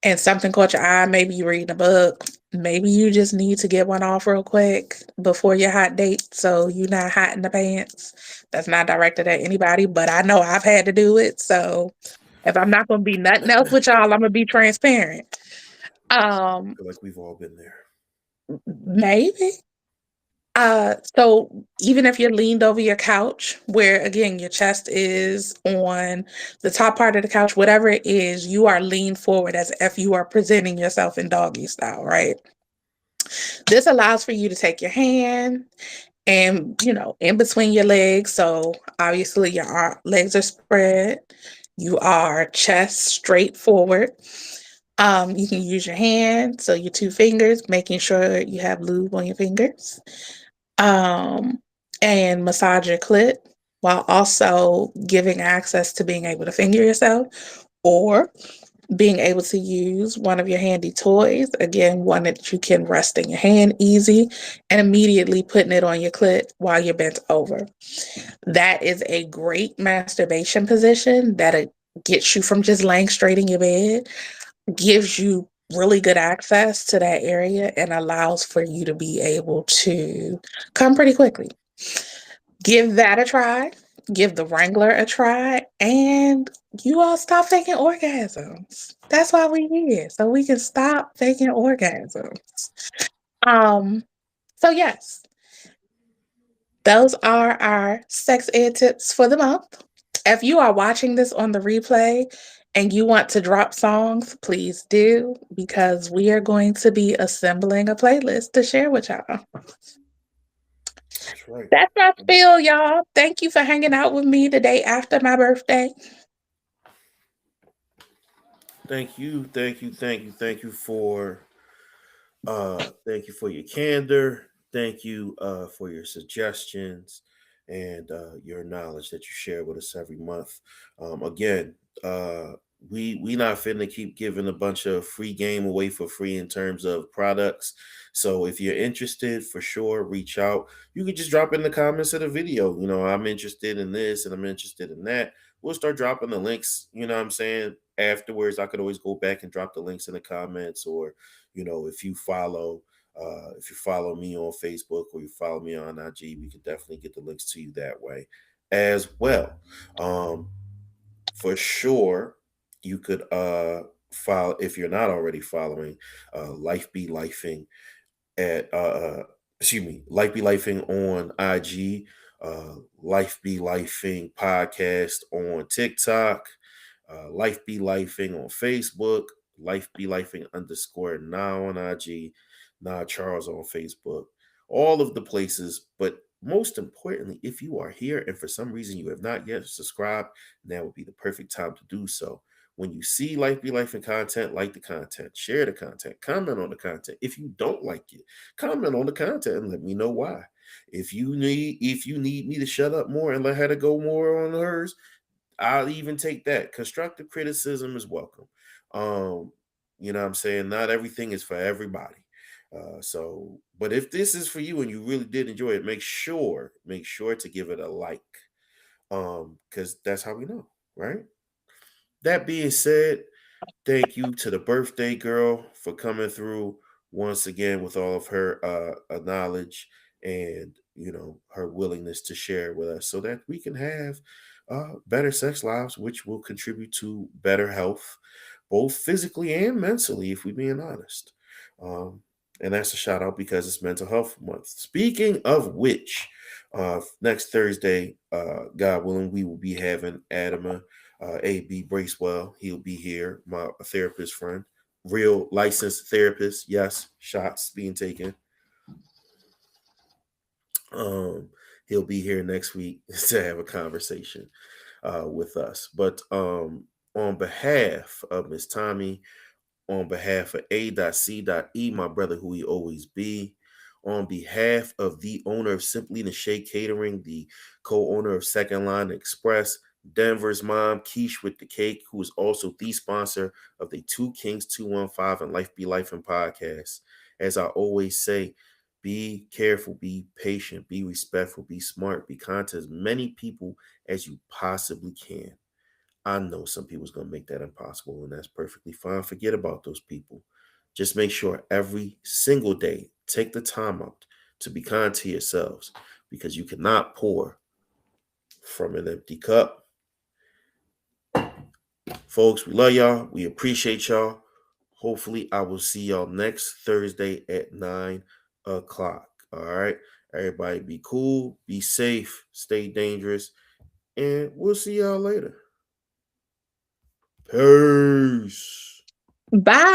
C: and something caught your eye, maybe you're reading a book, maybe you just need to get one off real quick before your hot date so you're not hot in the pants. That's not directed at anybody, but I know I've had to do it. So if I'm not going to be nothing else with y'all, I'm going to be transparent.
B: I feel like we've all been there.
C: Maybe. So even if you're leaned over your couch, where again your chest is on the top part of the couch, whatever it is, you are leaned forward as if you are presenting yourself in doggy style, right? This allows for you to take your hand and, in between your legs. So obviously your legs are spread. You are chest straight forward. You can use your hand, so your two fingers, making sure you have lube on your fingers. And massage your clit while also giving access to being able to finger yourself. Or being able to use one of your handy toys, again, one that you can rest in your hand easy, and immediately putting it on your clit while you're bent over. That is a great masturbation position that gets you from just laying straight in your bed, gives you really good access to that area, and allows for you to be able to come pretty quickly. Give that a try. Give the Wrangler a try, and you all stop faking orgasms. That's why we here, so we can stop faking orgasms. Um, so yes, those are our sex ed tips for the month. If you are watching this on the replay and you want to drop songs, please do, because we are going to be assembling a playlist to share with y'all.
B: That's right.
C: That's my spiel, y'all. Thank you for hanging out with me the day after my birthday.
B: Thank you for thank you for your candor. Thank you for your suggestions and your knowledge that you share with us every month. Again, uh, we not finna keep giving a bunch of free game away for free in terms of products. So if you're interested, for sure, reach out. You can just drop in the comments of the video. You know, I'm interested in this and I'm interested in that. We'll start dropping the links. You know what I'm saying? Afterwards, I could always go back and drop the links in the comments, or if you follow me on Facebook or you follow me on IG, we can definitely get the links to you that way as well. For sure, you could follow, if you're not already following, Life Be Lifing at Life Be Lifing on IG, Life Be Lifing podcast on TikTok, Life Be Lifing on Facebook, Life Be Lifing _now on IG, Nah Charles on Facebook, all of the places. But most importantly, if you are here and for some reason you have not yet subscribed, now would be the perfect time to do so. When you see Life Be Life and content, like the content, share the content, comment on the content. If you don't like it, comment on the content and let me know why. If you need me to shut up more and let her to go more on hers, I'll even take that. Constructive criticism is welcome. You know what I'm saying? Not everything is for everybody. But if this is for you and you really did enjoy it, make sure to give it a like. Because that's how we know, right? That being said, thank you to the birthday girl for coming through once again with all of her knowledge and her willingness to share with us so that we can have better sex lives, which will contribute to better health, both physically and mentally, if we're being honest. And that's a shout out because it's Mental Health Month. Speaking of which, next Thursday, God willing, we will be having Adama A.B. Bracewell. He'll be here, my therapist friend, real licensed therapist. Yes, shots being taken. He'll be here next week to have a conversation with us. But on behalf of Miss Tommy, on behalf of A.C.E, my brother who he always be, on behalf of the owner of Simply Nashay Catering, the co-owner of Second Line Express, Denver's mom, Keish with the Cake, who is also the sponsor of the Two Kings 215 and Life Be Life and podcast. As I always say, be careful, be patient, be respectful, be smart, be kind to as many people as you possibly can. I know some people's going to make that impossible, and that's perfectly fine. Forget about those people. Just make sure every single day, take the time out to be kind to yourselves, because you cannot pour from an empty cup. Folks, we love y'all. We appreciate y'all. Hopefully, I will see y'all next Thursday at 9 o'clock. All right. Everybody be cool, be safe, stay dangerous, and we'll see y'all later. Peace.
C: Bye.